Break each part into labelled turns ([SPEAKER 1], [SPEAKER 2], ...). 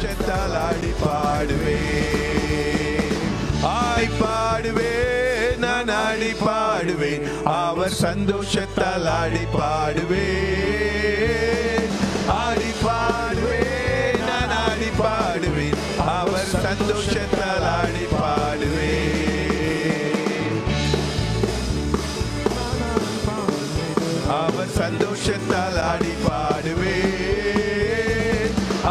[SPEAKER 1] சந்தோஷத்தால் ஆடி பாடுவேன். ஆய் பாடுவேன், நான் ஆடி பாடுவேன். அவர் சந்தோஷத்தால் ஆடி பாடுவேன். ஆடி பாடுவேன், நான் ஆடி பாடுவேன். அவர் சந்தோஷத்தால் ஆடி பாடுவேன். அவர் சந்தோஷத்தால் ஆடி பாடுவேன்.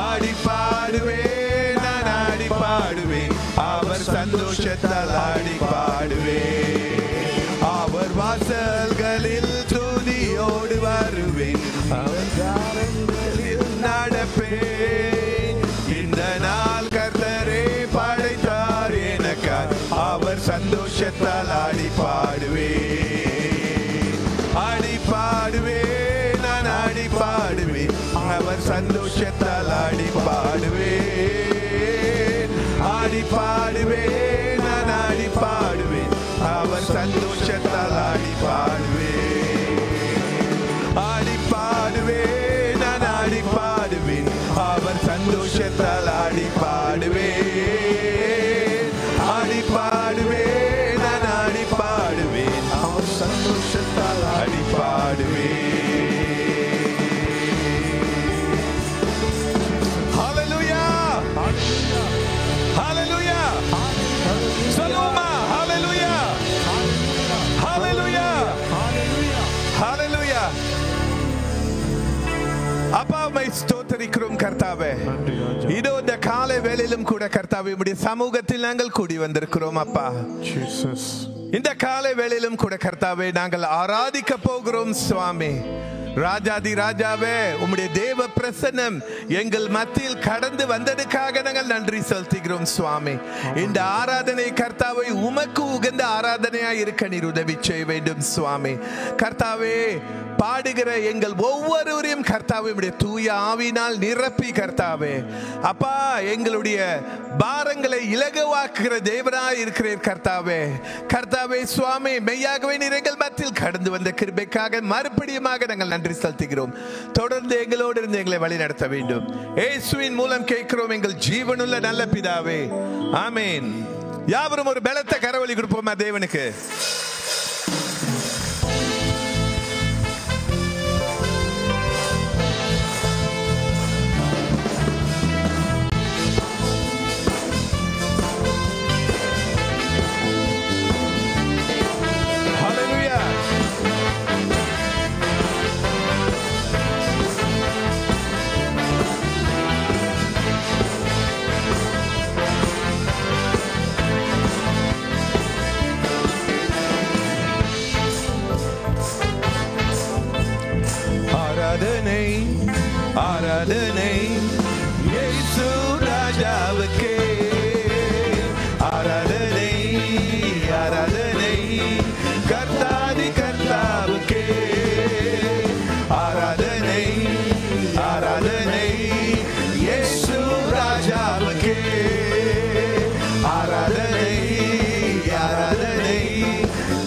[SPEAKER 1] ஆடி பாடுவேன், நான் ஆடி பாடுவேன். அவர் சந்தோஷத்தால் ஆடி பாடுவேன். அவர் வாசல்களில் துதியோடு வருவேன். அவர் காலங்களில் நடப்பேன். இந்த நாள் கர்த்தரே படைத்தார் எனக்காய். அவர் சந்தோஷத்தால் ஆடி பாடுவேன். ஆடி பாடுவேன், நான் ஆடி பாடுவேன். அவர் சந்தோஷத்தால் ஆடி பாடுவேன். ஆடி பாடுவேன், நான் ஆடி பாடுவேன். அவர் சந்தோஷத்தால் ஆடி பாடுவேன். ஆடி பாடுவேன், நான் ஆடி பாடுவேன். அவர் சந்தோஷத்தால் ஆடி பாடுவேன். ஆடி பாடுவேன், நான் ஆடி பாடுவேன். அவர் சந்தோஷத்தால் ஆடி பாடுவேன். ஹalleluya, ஹalleluya, சொல்லுமா ஹalleluya, ஹalleluya, ஹalleluya. அப்பாவை ஸ்தோத்திரிக்கிறோம் கர்த்தாவே. இதோ இந்த காலை வேளையிலும் கூட கர்த்தாவே உம்முடைய சமூகத்தில் நாங்கள் கூடி வந்திருக்கிறோம் அப்பா. இந்த காலை வேளையிலும் கூட கர்த்தாவே நாங்கள் ஆராதிக்க போகிறோம் சுவாமி. ராஜாதி ராஜாவே, உம்முடைய தேவ பிரசன்னம் எங்கள் மத்தியில் கடந்து வந்ததுக்காக நாங்கள் நன்றி செலுத்துகிறோம் சுவாமி. இந்த ஆராதனை கர்த்தாவை உமக்கு உகந்த ஆராதனையாய் இருக்க நீர் உதவி செய்ய வேண்டும் சுவாமி. கர்த்தாவே, பாடுகிற எங்கள் ஒவ்வொருவரையும் கர்த்தாவே உம்முடைய தூய ஆவியினால் நிரப்பி கர்த்தாவே அப்பா எங்களுடைய பாரங்களை இலகுவாக்குகிற தேவனாய் இருக்கிறீர் கர்த்தாவே. கர்த்தாவே சுவாமி, மெய்யாகவே நீர் எங்கள் மத்தியில் கடந்து வந்த கிருபைக்காக மறுபடியுமாக நாங்கள் நன்றி செலுத்துகிறோம். தொடர்ந்து எங்களோடு இருந்து எங்களை வழி நடத்த வேண்டும். இயேசுவின் மூலம் கேட்கிறோம் எங்கள் ஜீவனுள்ள நல்ல பிதாவே, ஆமென். யாவரும் ஒரு பலத்த கரவொலி கொடுப்போமா தேவனுக்கு. ஆராதனை ஆராதனை இயேசு ராஜாவுக்கே. ஆராதனை ஆராதனை கர்த்தாதி கர்த்தாவுக்கே. ஆராதனை ஆராதனை இயேசு ராஜாவுக்கே. ஆராதனை ஆராதனை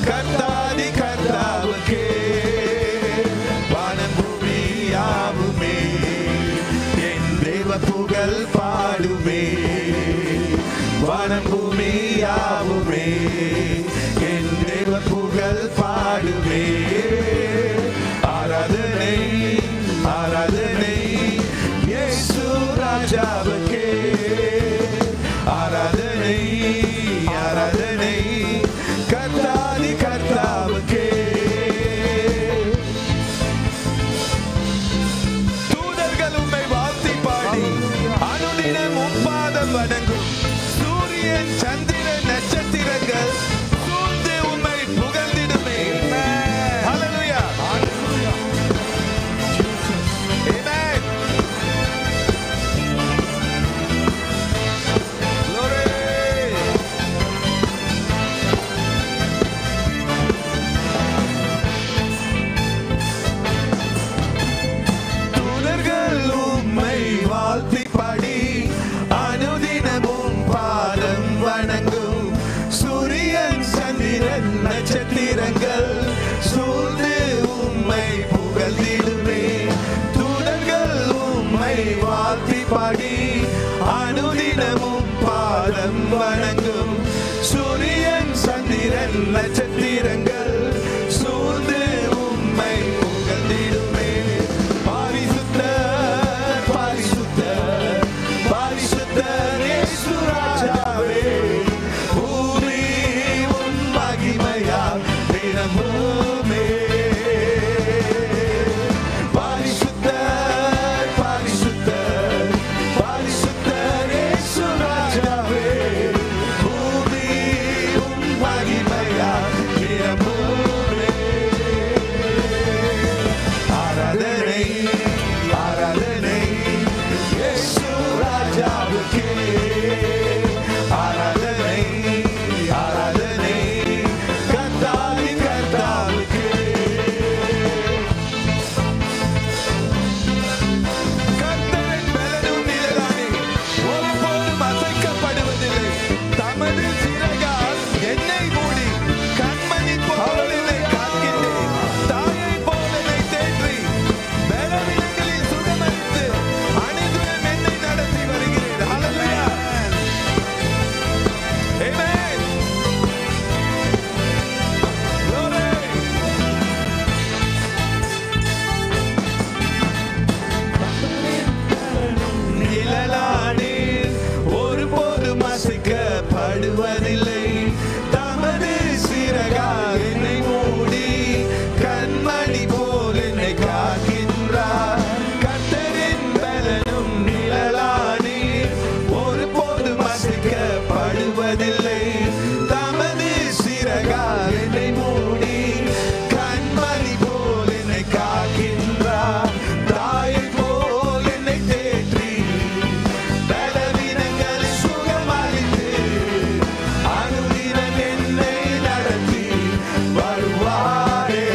[SPEAKER 1] கர்த்தாதி கர்த்தாவுக்கே. புகழ் பாடுவே வானம் பூமி யாவுமே என் தேவ புகழ் பாடுவே. ஆராதனை ஆராதனை இயேசு ராஜாவுக்கே. ஆராதனை ஆராதனை கர்த்தாதி கர்த்தாவுக்கே. வணங்கும் சூரியன் சந்திரன் நட்சத்திரங்கள் சூழ்ந்து உம்மை புகழ்ந்திடுமே. ஹalleluya, ஹalleluya, ஆமென். glory. தூதர்கள் உம்மை வாழ்த்தி பாடி அனுதினமும் தினமும் பாதம் வணங்கும் சூரியன் சந்திரன் நட்சத்திரங்கள் சூழ்ந்து உம்மை புகழ்ந்திடுமே. பரிசுத்தர் பரிசுத்தர் பரிசுத்தர் இயேசு ராஜாவே, பூமி உம் மகிமையால் நிரம்புமே. பரிசுத்தர் பரிசுத்தர் பரிசுத்தர் இயேசு ராஜாவே, பூமி உம் மகிமையால் நிரம்புமே. ஆராதனை ஆராதனை இயேசு ராஜாவுக்கே, ஆராதனை ஆராதனை கர்த்தாதி கர்த்தாவுக்கே. கர்த்தரின் பலனும் நிழலானே, ஒருபோதும் அசைக்கப்படுவதில்லை. தமது சிறகால் என்னை மூடி கண்மணி போல் என்னை காக்கின்றேன். தாயை போல் என்னை தேற்றி பலவீனங்களில் சுகமளித்து அனைத்தும் என்னை நடத்தி வருகிறேன். ஹல்லேலூயா. ஆமென். Glory. நிழலானீர், ஒருபோதும் அசைக்கப்படுவதில்லை. தமது சிறகால் என்னை மூடி கண்மணி போல் என்னை காக்கின்றார். கர்த்தரின் பலனும் நிழலானீர், ஒருபோதும் அசைக்கப்படுவதில்லை. தமது சிறகால் என்னை மூடி கண்மணி போல் என்னை காக்கின்றார். தாயை போல் என்னை தேற்றி பலவீனங்களை சுகமளித்து அனுதினம் என்னை நடத்தி வருவாரே.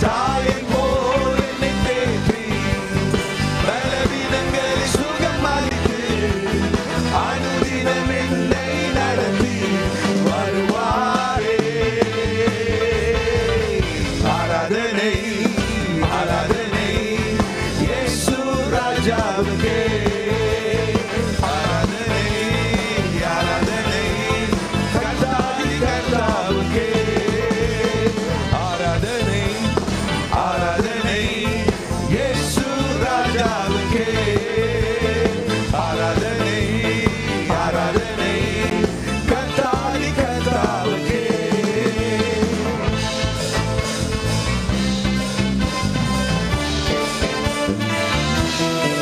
[SPEAKER 1] தாயை போல் என்னை தேற்றி பலவீனங்களை சுகமளித்து அனுதினம் என்னை நடத்தி வருவாரே. ஆராதனை ஆராதனை இயேசு ராஜாவுக்கே, ஆராதனை ஆராதனை கர்த்தாதி கர்த்தாவுக்கே. ஆராதனை ஆராதனை இயேசு ராஜாவுக்கே, ஆராதனை ஆராதனை கர்த்தாதி கர்த்தாவுக்கே.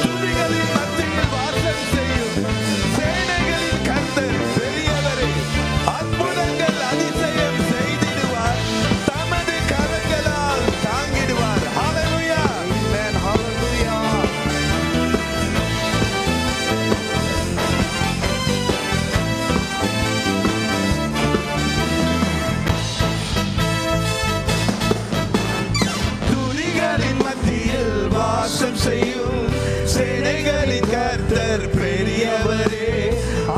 [SPEAKER 1] துதிகளின் மத்தியில் வாசம் செய்யும் சேனைகளின் கர்த்தர் பெரியவரே, அற்புதங்கள் அதிசயம் செய்திடுவார். தமது கரங்களால் தாங்கிடுவார். ஹல்லேலூயா. ஆமென். ஹல்லேலூயா. துதிகளின் மத்தியில் வாசம் செய்யும் சேனைகளின் கர்த்தர் பெரியவரே,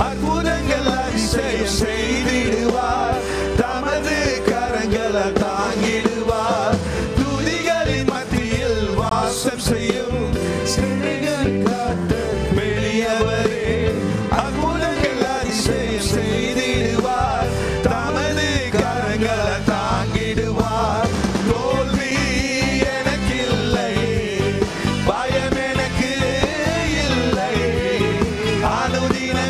[SPEAKER 1] அற்புதங்கள் அதிசயம் செய்திடுவார். தமது கரங்களால் தாங்கிடுவார். துதிகளின் மத்தியில் வாசம் செய்யும் சேனைகளின் கர்த்தர் பெரியவரே, அற்புதங்கள் அதிசயம் செய்திடுவார். தமது கரங்களால் தாங்கிடுவார். தோல்வி எனக்கில்லை, பயம் எனக்கு இல்லை. அனுதினம்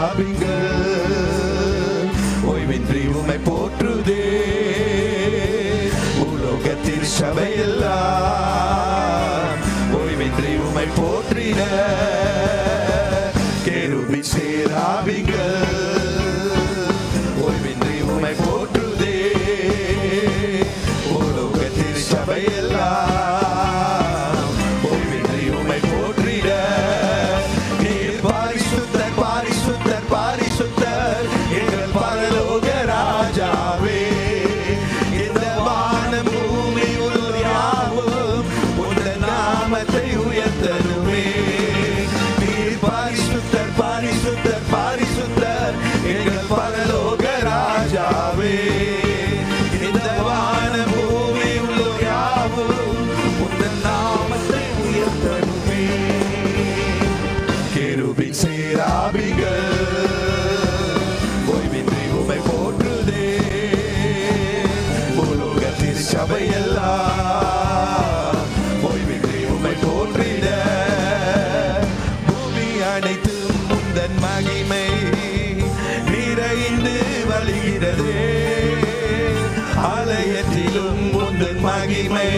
[SPEAKER 1] சேராபிங்கள் ஓய்வின்றி உம்மை போற்றுதே. உலோகத்தில் சபையெல்லாம் ஓய்வின்றி உம்மை போற்றின. கேருபீன் சேராபிங்கள் ஓய்வின்றி உம்மை போற்றுதே. உலோகத்தில் சபையெல்லாம் ஓய்வின்றி உம்மை போற்றின. நீர் பாரிசுத்தர் பாரிசுத்தர் பாரிசுத்தர் எங்கள் பரலோக ராஜாவே. இந்த வானம் பூமி யாவும் உங்கள் நாமத்தை உயர்த்தனுமே. நீர் பாரிசுத்தர் பாரிசுத்தர் பாரிசுத்தர் எங்கள் பரலோக ராஜாவே. இந்த வானம் பூமி யாவும் உங்கள் நாமத்தை உயர்த்தனுமே. கேருபீன் சேராபிகள் ஓய்வின்றி உம்மை போற்றுதே. உலோகத்தில் சபையெல்லாம் ஓய்வின்றி உம்மை போற்றிட. பூமி அனைத்தும் உந்தன் மகிமை நிறைந்து வழிகிறதே. அலையற்றிலும் உந்தன் மகிமை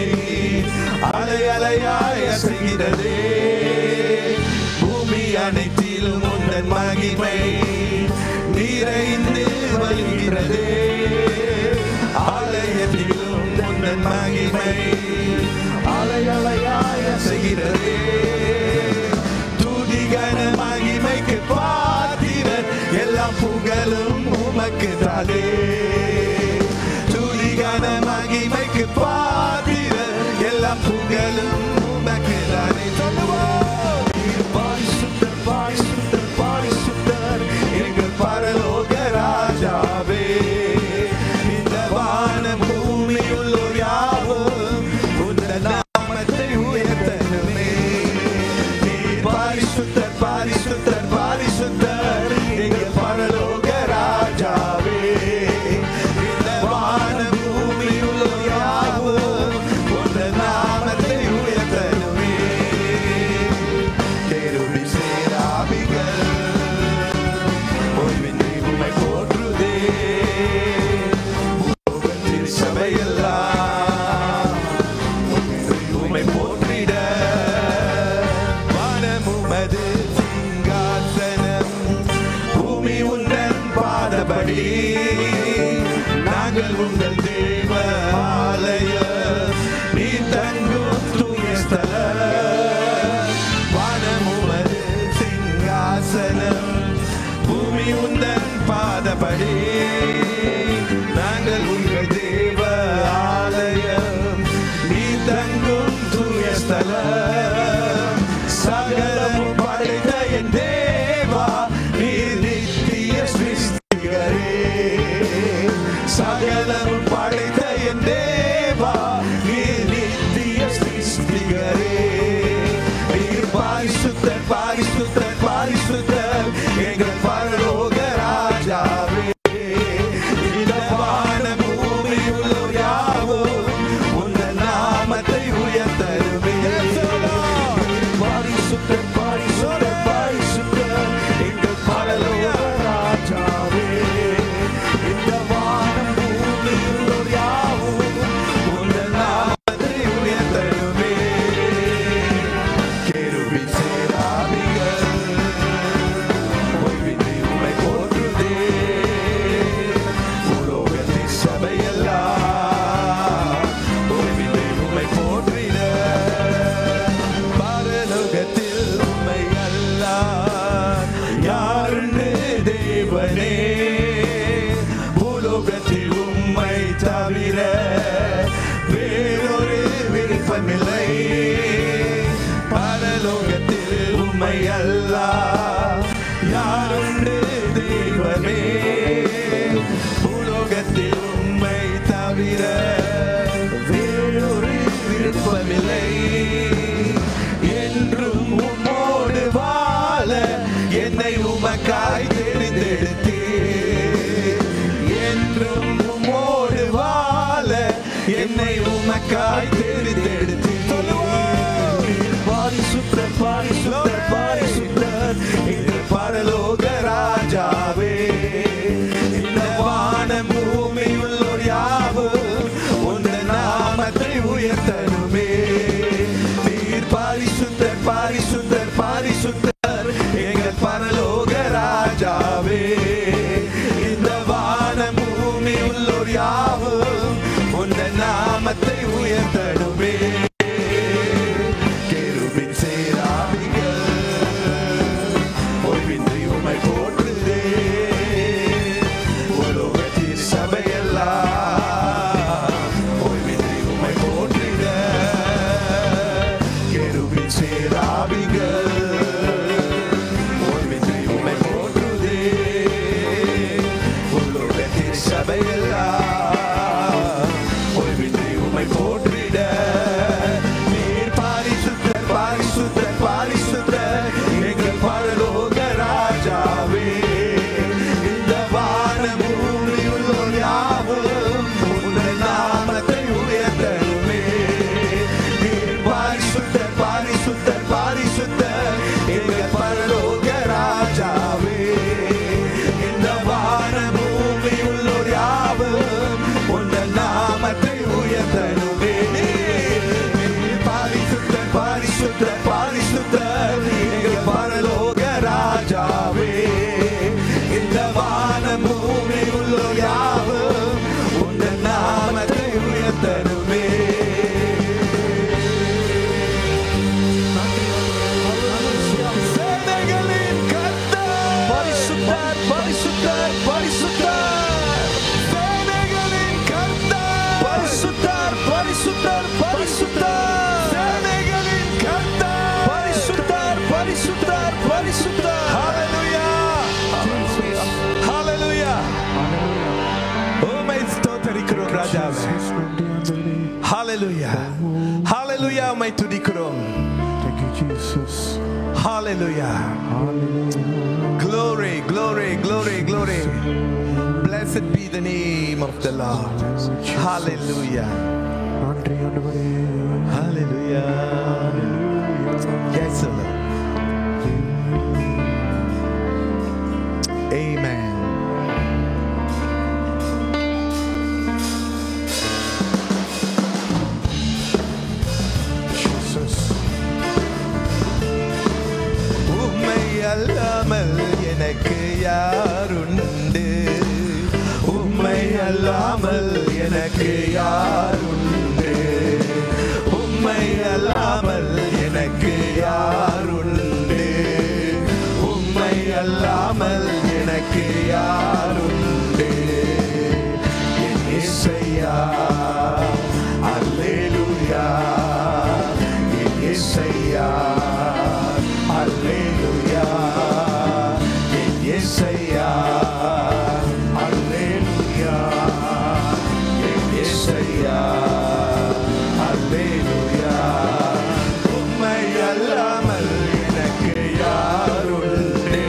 [SPEAKER 1] அலை அலையாய் அசைகிறதே. பூமி அனைத்திலும் உந்தன் மகிமை நிறைந்து வழிகிறதே. ஆலயத்திலும் உந்தன் மகிமை அலை அலையாய் அசைகிறதே. துதிகன மகிமைக்கு பாத்திரர் எல்லாம் புகழும் உமக்கு தானே. துதிகன மகிமைக்கு பாத்திரர் எல்லாம் புகழும் உமக்கு தானே. சொல்லுவோம், பாரிசுத்தர் பாரிசுத்தர் பாரிசுத்தர் எங்கள் பரலோக ராஜாவே. இந்த வானம் பூமி உள்ளோர் யாவும் உந்தன் நாமத்தை உயர்த்தனுமே. நீர் பாரிசுத்தர் பாரிசுத்தர் பாரிசுத்தர் எங்கள் பரலோக ராஜாவே. இந்த வானம் பூமி உள்ளோர் யாவும் உந்தன் நாமத்தை உயர்த்தனுமே. கேருபீன் சேராபிகள் ஓய்வின்றி உம்மை போற்றுதே. உலோகத்தில் சபையெல்லாம் உம்மை போற்றிட. வானம் உமது சிங்காசனம், பூமி உந்தன் பாதபடி. நாங்கள் உங்கள் தேவ ஆலயம், நீ தங்கும் தூய ஸ்தலம். வானம் உமது சிங்காசனம், பூமி உந்தன் பாதபடி. நாங்கள் உங்கள் தேவ ஆலயம், நீ தங்கும் தூய ஸ்தலம். சகலமும் படைத்த என் தேவா, நீர் நித்திய சிருஷ்டிகரே. சகலமும் படைத்த என் தேவா, நீர் நித்திய சிருஷ்டிகரே. நீர் பாரிசுத்தர் பாரிசுத்தர் பாரிசுத்தர் எங்கள் பரலோக ராஜாவே. ராஜாவே. ஹalleluya ஹalleluya உம்மை துதிக்கிறோம்.
[SPEAKER 2] Thank you, Jesus.
[SPEAKER 1] Hallelujah.
[SPEAKER 2] Hallelujah.
[SPEAKER 1] Glory, glory, glory, glory. Blessed be the name of the Lord. Hallelujah.
[SPEAKER 2] நன்றி ஆண்டவரே.
[SPEAKER 1] Hallelujah. Yes, Lord. Amen.
[SPEAKER 2] Jesus.
[SPEAKER 1] உம்மை அல்லாமல் எனக்கு யாருண்டு? உம்மை அல்லாமல் எனக்கு யாருண்டு? உம்மை அல்லாமல் எனக்கு யாருண்டு? உம்மை அல்லாமல் எனக்கு யாருண்டு? என் இயேசையா, அல்லேலூயா. என் இயேசையா, அல்லேலூயா. என் இயேசையா, அல்லேலூயா. என் இயேசையா, அல்லேலூயா. உம்மை அல்லாமல் எனக்கு யாருண்டு?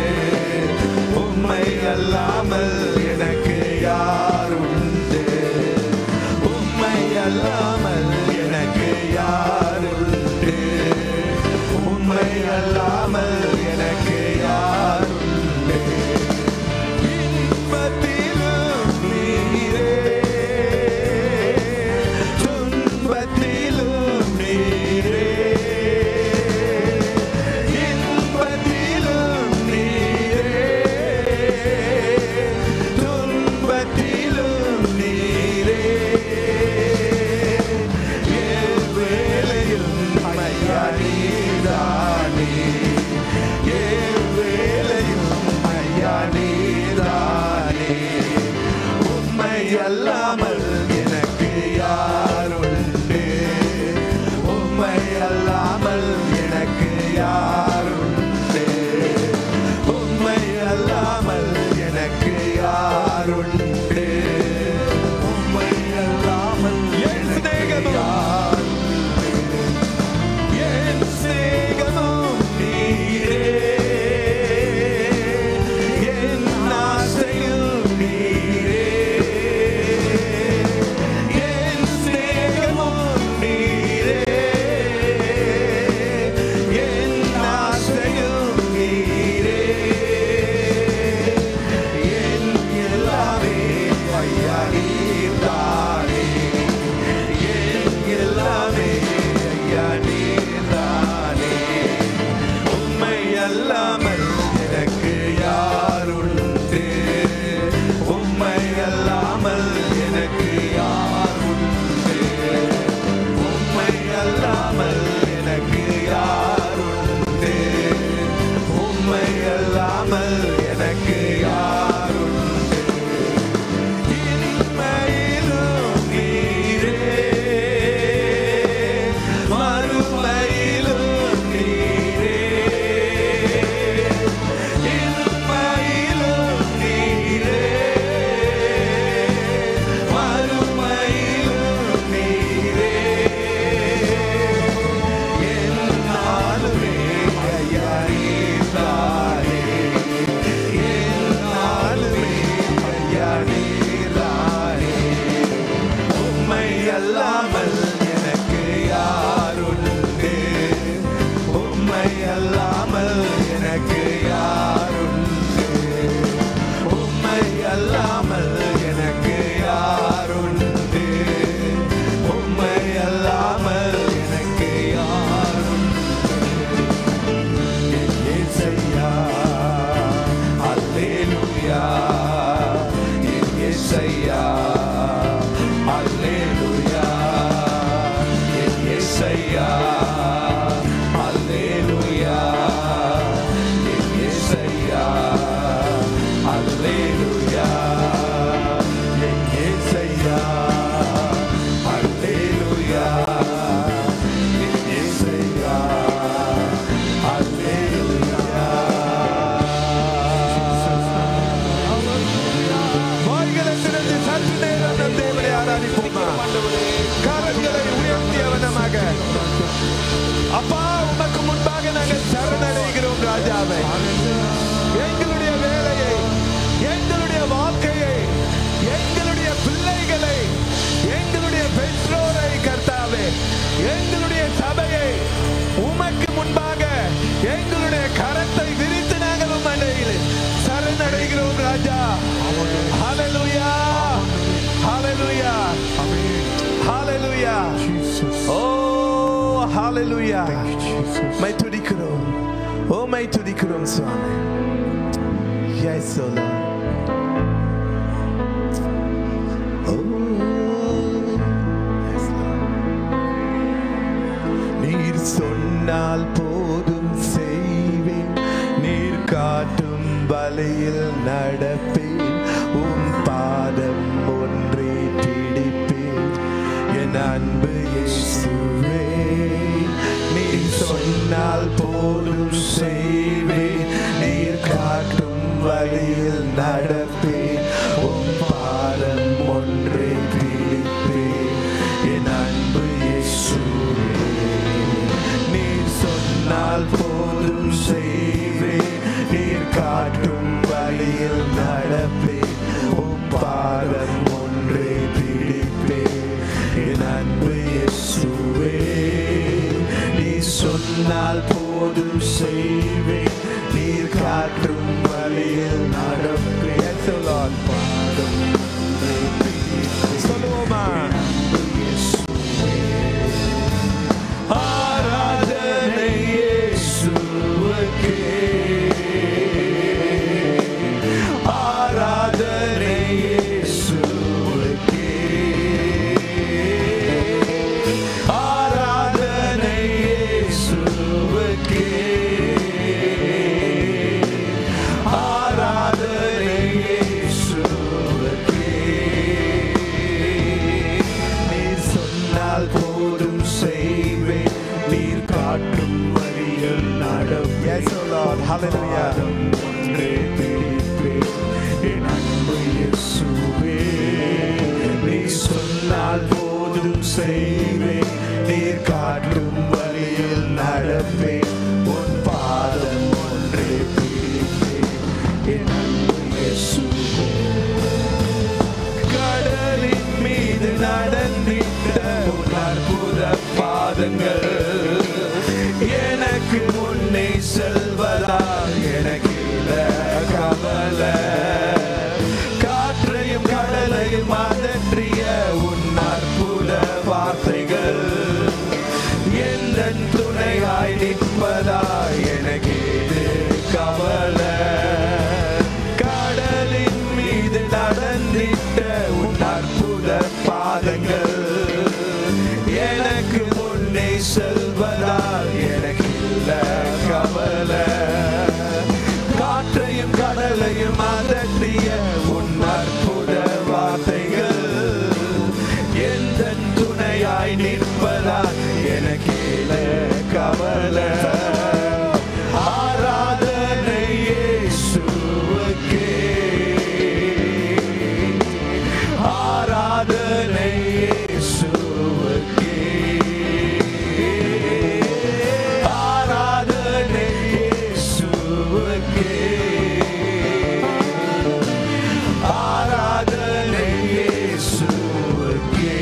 [SPEAKER 1] உம்மை அல்லாமல் எனக்கு யாருண்டு? உம்மை அல்லாமல் எனக்கு யாருண்டு? உம்மை அல்லாமல் எனக்கு யாருண்டு? இன்பத்திலும் நீரே, துன்பத்திலும் நீரே. இன்பத்திலும் நீரே, துன்பத்திலும் நீரே. எவ்வேளையும் ஐயா நீதானே. எவ்வேளையும் ஐயா நீதானே. உம்மை அல்லாமல் எனக்கு யாருண்டு? உம்மை அல்லாமல் எனக்கு யாருண்டு? உம்மை அல்லாமல் எனக்கு யாருண்டு? உம்மை அல்லாமல் என் சிநேகமும் என் சிநேகமும் நீரே. என் ஆசையும் நீரே. என் சிநேகமும் நீரே. என் ஆசையும் நீரே. என் எல்லாமே ஐயா நீர்தானே. என் எல்லாமே ஐயா நீர்தானே. உம்மை அல்லாமல் எனக்கு யாருண்டு? உம்மை அல்லாமல் எனக்கு யாருண்டு? உம்மை அல்லாமல் எனக்கு யாருண்டு? உம்மை அல்லாமல் எனக்கு யாருண்டு? இன்மையிலும் நீரே, மறுமையிலும் நீரே. இன்மையிலும் நீரே, மறுமையிலும் நீரே. என்னாலுமே ஐயா நீர்தானே. ராஜா. ஹalleluya, ஹalleluya, ஹalleluya. Oh, hallelujah. மை துதிக்கிறோம், ஓ மை துதிக்கிறோம் சுவாமி. Yes, O Lord. நீர் சொன்னால் போதும் செய்வேன், நீர் காட்டும் வழியில் நடப்பேன், உம் பாதம் ஒன்றே பிடிப்பேன், என் அன்பு இயேசுவே. நீர் சொன்னால் போதும் செய்வேன், நீர் காட்டும் வழியில் நடப்பேன், உம் பாதம் ஒன்றே பிடிப்பேன், என் அன்பு இயேசுவே. நீர் சொன்னால் போதும் செய்வேன், நீர் காட்டும் வழியில் நடப்பேன், உம் பாதம் ஒன்றே பிடிப்பேன், என் அன்பு இயேசுவே. நீர் சொன்னால் போதும் செய்வேன், நீர் காட்டும் வழியில் நடப்பேன், பாதம் ஒன்றே பிடிப்பேன். சொல்லுவோமா? ஆராதனை இயேசுவுக்கே, ஆராதனை இயேசுவுக்கே, ஆராதனை இயேசுவுக்கே, ஆராதனை இயேசுவுக்கே. நீர் சொன்னால் போதும் செய்வேன், நீர் காட்டும் வழியில் நடப்பேன். Yes, O Lord. Hallelujah. ஒன்றே பிடிப்பேன், என் அன்பு இயேசுவே. நீர் சொன்னால் போதும் செய்வேன், நீர் காட்டும் வழியில் நடப்பேன், உன் பாதம் ஒன்றே பிடிப்பேன், என் அன்பு இயேசுவே. கடலின் மீது நடந்திட்ட உன் அற்புத பாதங்கள் எனக்கு முன்னே செல்வதால் எனக்கு கவலை. காற்றையும் கடலையும் அதற்றிய உன் அற்புத வார்த்தைகள் எந்தன் துணையாய் நிற்பதாய் எனக்கு கவலை. கடலின் மீது நடந்திட்ட உன் அற்புத பாதங்கள் எனக்கு முன்னே செல்வதால் எனக்கு கவலை. காற்றையும் கடலையும் அதட்டிய உன் அற்புத வார்த்தைகள் எந்தன் துணையாய் நிற்பதால் எனக்கு கவலை. ஆராதனை இயேசுவுக்கே, ஆராதனை இயேசுவுக்கே, ஆராதனை இயேசுவுக்கே, ஆராதனை இயேசுவுக்கே.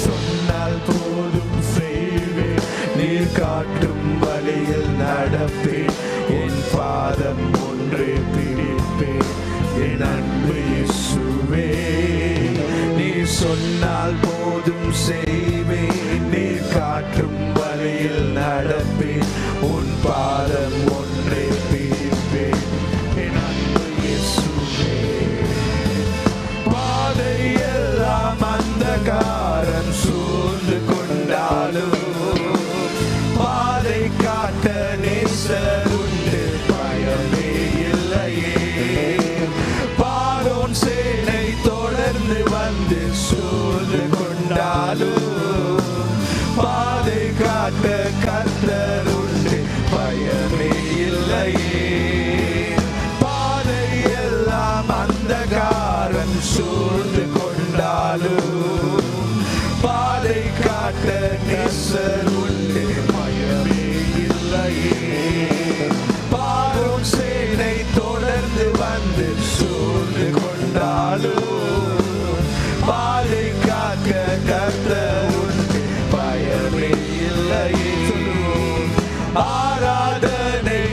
[SPEAKER 1] சொன்னால் போதும் செய்வேன், நீர் காட்டும் வழியில் நடப்பேன், என் பாதம் ஒன்றே பிடிப்பேன், என் அன்பு இயேசுவே. நீர் சொன்னால் போதும் செய்வேன், நீர் காட்டும் வழியில் நடப்பேன், உன் பாதம் ஒன்றே பிடிப்பேன், என் அன்பு இயேசுவே. பாதையெல்லாம் அந்தகாரம் சூழ்ந்து கொண்டாலும் பாதை காட்ட நேசர் உண்டு, பயமே இல்லையே. பார்வோன் சேனை தொடர்ந்து வந்து சூழ்ந்து கொண்டாலும் பாதை காட்ட கர்த்தர் உண்டு, பயமே இல்லையே. பாதை எல்லாம் அந்தகாரம் சூழ்ந்து கொண்டாலும் பாதை காட்ட நேசர் உண்டு, பயமே இல்லையே. பார்வோன் சேனை தொடர்ந்து வந்து சூழ்ந்து கொண்டாலும் பாதை காக்க கர்த்தர் உண்டு, பயமே இல்லையே. ஆராதனை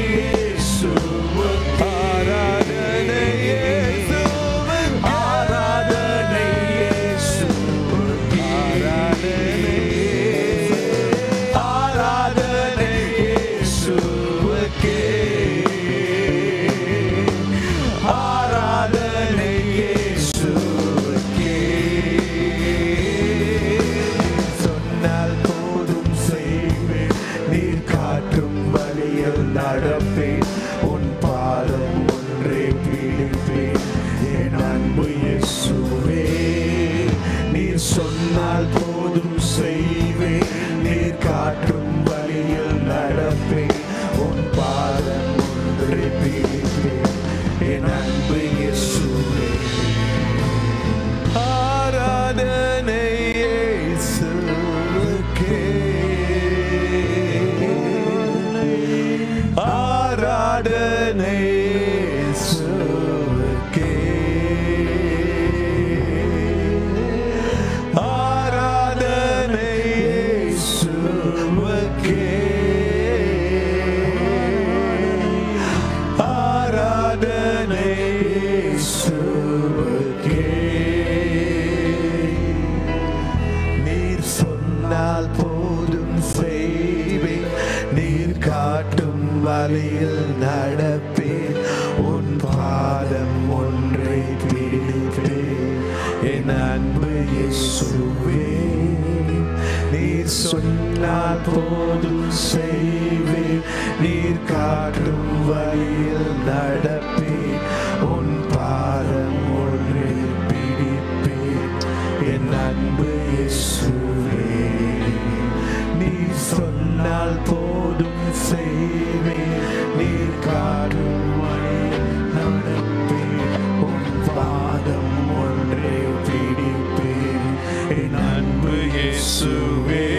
[SPEAKER 1] நடப்பேன், உன் பாதம் ஒன்றே பிடிப்பேன். என் அன்பு இயேசுவே, நீர் சொன்னால் போதும் செய்வேன், நீர் காட்டும் வழியில் நடப்பேன், உன் பாதம் ஒன்றே பிடிப்பேன். என் அன்பு இயேசுவே. ஆராதனை இயேசுவுக்கே, ஆராதனை இயேசுவுக்கே, ஆராதனை இயேசுவுக்கே, ஆராதனை இயேசுவுக்கே. நீர் சொன்னால் போதும் செய்வேன், நீர் காட்டும் வழியில் நடப்பேன், உன் பாதம் ஒன்றை பிடிப்பேன். என் அன்பு இயேசுவே, நீர் சொன்னால் போதும் செய்வேன், நீர் காட்டும் வழியில் நடப்பேன், உன் பாதம் ஒன்றை பிடிப்பேன். என் அன்பு இயேசுவே, நீர் சொன்னால் போதும் செய்வேன், நீர் காட்டும் வழியில் நடப்பேன், உன் பாதம் ஒன்றே பிடிப்பேன். என் அன்பு இயேசுவே,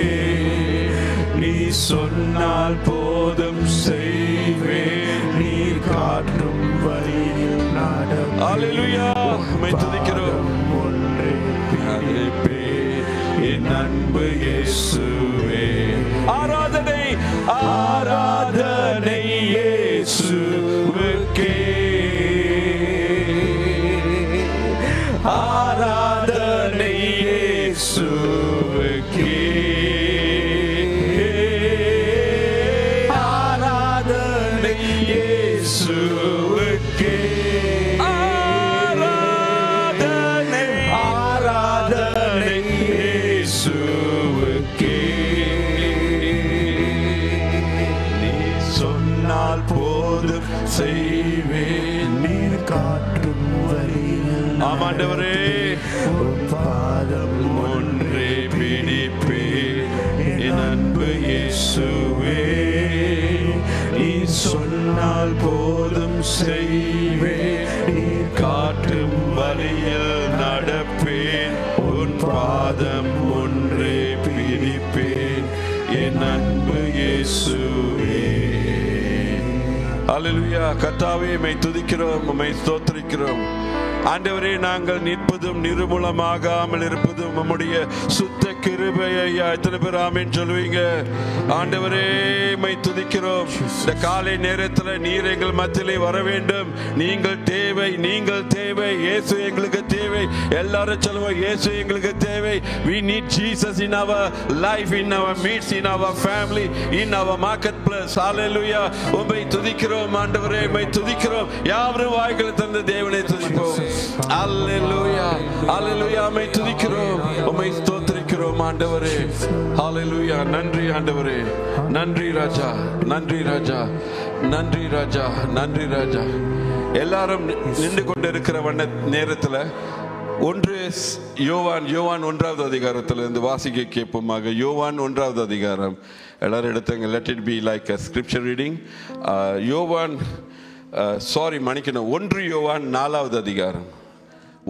[SPEAKER 1] நீ சொன்னால் போதும் செய்வேன், நீர் காட்டும் வழியில் நடப்பேன்.
[SPEAKER 3] அல்லேலூயா, உம்மை துதிக்கிறோம்.
[SPEAKER 1] ஒன்றே பிடிப்பேன்.
[SPEAKER 3] என் அன்பு இயேசுவே. ஆராதனை, ஆராதனை இயேசுவுக்கே, ஆராதனை இயேசுவுக்கே, ஆராதனை இயேசுவுக்கே, ஆராதனை, ஆராதனை இயேசுவுக்கே. நீ சொன்னால் போதும் செய்வேன்,
[SPEAKER 1] நீர் காற்றும் வழியில்
[SPEAKER 3] ஆமாண்டவரே,
[SPEAKER 1] உன் பாதம்
[SPEAKER 3] ஒன்றே பிடிப்பேன். என் அன்பு இயேசுவே, நீ சொன்னால் போதும் செய்வேன், நீ காட்டும் வழியில் நடப்பேன், உன் பாதம் ஒன்றே பிடிப்பேன். என் அன்பு இயேசுவே. அல்லேலூயா. கர்த்தாவே, உம்மை துதிக்கிறோம், உம்மை ஸ்தோத்திரிக்கிறோம். ஆண்டவரே, நாங்கள் நிற்பதும் நிர்மூலமாகாமல் இருப்பதும் உம்முடைய சுத்த கிருபையை. எத்தனை பேர் ஆமென் சொல்லுவீங்க? ஆண்டவரே, உம்மை துதிக்கிறோம். இந்த காலை நேரத்தில் நீர் எங்கள் மத்தியிலே வர வேண்டும். நீங்கள் தேவை, நீங்கள் தேவை. இயேசு எங்களுக்கு தேவை. எல்லாரும் சொல்லுவோம், இயேசு எங்களுக்கு தேவை. We need Jesus in our life, in our midst, in our family, in our marketplace. Hallelujah. உம்மை துதிக்கிறோம் ஆண்டவரே, உம்மை துதிக்கிறோம். யாவரும் வாய்களை தந்த தேவனை துதிப்போம். அல்லேலூயா, அல்லேலூயா. உம்மை துதிக்கிறோம், உம்மை ஸ்தோத்திரிக்கிறோம் ஆண்டவரே. ஹalleluya. நன்றி ஆண்டவரே, நன்றி ராஜா, நன்றி ராஜா, நன்றி ராஜா, நன்றி ராஜா. எல்லாரும் நின்று கொண்டிருக்கிற நேரத்தில் ஒன்று யோவான் 1வது அதிகாரத்திலிருந்து வாசிக்க கேட்போமாக. யோவான் 1வது அதிகாரம். எல்லாரும் எடுத்துங்க. Let it be like a scripture reading. யோவான் மன்னிக்கணும், 1 யோவான் 4வது அதிகாரம்.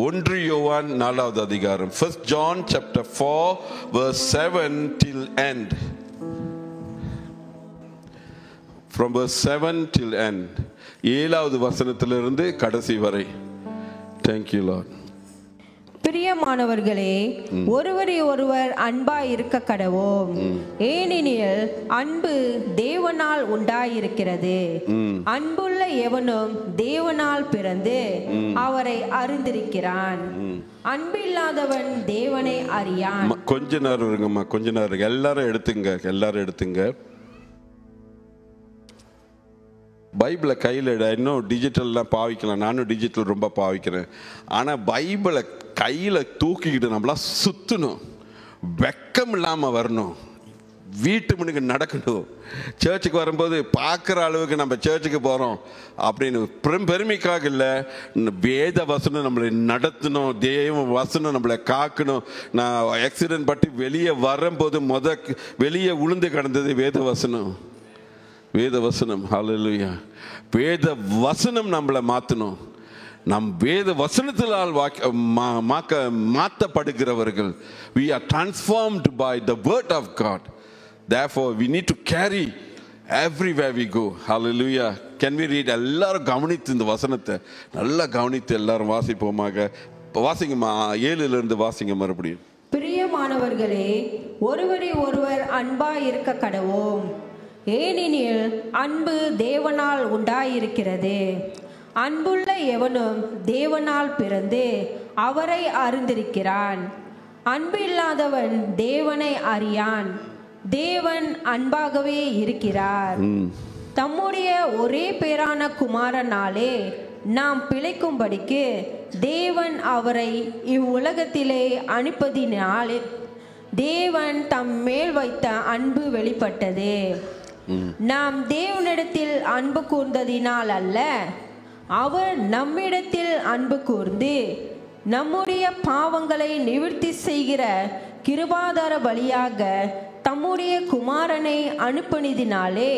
[SPEAKER 3] 1 யோவான் 4வது அதிகாரம். 1 John chapter 4 verse 7 till end. From verse 7 till end. 7வது வசனத்திலிருந்து கடைசி வரை. Thank you Lord.
[SPEAKER 4] பிரியமானவர்களே, ஒருவரை ஒருவர் அன்பாய் இருக்க கடவோம். ஏனெனில் அன்பு தேவனால் உண்டாயிருக்கிறது. அன்புள்ள எவனும் தேவனால் பிறந்து அவரை அறிந்திருக்கிறான். அன்பில்லாதவன் தேவனை அறியான்.
[SPEAKER 3] கொஞ்ச நேரம் இருங்கம்மா, கொஞ்ச நேரம். எல்லாரும் எடுத்துங்க, எல்லாரும் எடுத்துங்க. பைபிளை கையில் இன்னும் டிஜிட்டல்லாம் பாவிக்கலாம். நானும் டிஜிட்டல் ரொம்ப பாவிக்கிறேன். ஆனால் பைபிளை கையில் தூக்கிக்கிட்டு நம்மளா சுற்றணும். வெக்கம் இல்லாமல் வரணும். வீட்டு முன்னுக்கு நடக்கணும். சர்ச்சுக்கு வரும்போது பார்க்குற அளவுக்கு நம்ம சர்ச்சுக்கு போகிறோம் அப்படின்னு பெருமைக்காக இல்லை, வேத வசனம் நம்மளை நடத்தணும், தேவ வசனம் நம்மளை காக்கணும். நான் ஆக்சிடென்ட் பட்டு வெளியே வரும்போது வெளியே உளுந்து கிடந்தது வேத வசனம். வேத வசனம், ஹல்லேலூயா. வேத வசனம் நம்மளை மாற்றணும். நம் வேத வசனத்தினால் மாற்றப்படுகிறவர்கள். We are transformed by the word of God. Therefore we need to carry everywhere we go. Hallelujah. Can we read? எல்லாரும் கவனித்து இந்த வசனத்தை நல்லா கவனித்து எல்லாரும் வாசிப்போமாக. வாசிங்கம்மா, 7 வாசிங்க மறுபடியும்.
[SPEAKER 4] பிரியமானவர்களே, ஒருவரை ஒருவர் அன்பாய் இருக்க கடவோம். ஏனெனில் அன்பு தேவனால் உண்டாயிருக்கிறது. அன்புள்ள எவனும் தேவனால் பிறந்து அவரை அறிந்திருக்கிறான். அன்பு இல்லாதவன் தேவனை அறியான். தேவன் அன்பாகவே இருக்கிறார். தம்முடைய ஒரே பேரான குமாரனாலே நாம் பிழைக்கும்படிக்கு தேவன் அவரை இவ்வுலகத்திலே அனுப்பதினாலே தேவன் தம் மேல் வைத்த அன்பு வெளிப்பட்டது. நாம் தேவனிடத்தில் அன்பு கூர்ந்ததினால் அல்ல, அவர் நம்மிடத்தில் அன்பு கூர்ந்து நம்முடைய பாவங்களை நிவர்த்தி செய்கிற கிருபாதார பலியாக தம்முடைய குமாரனை அனுப்பினதினாலே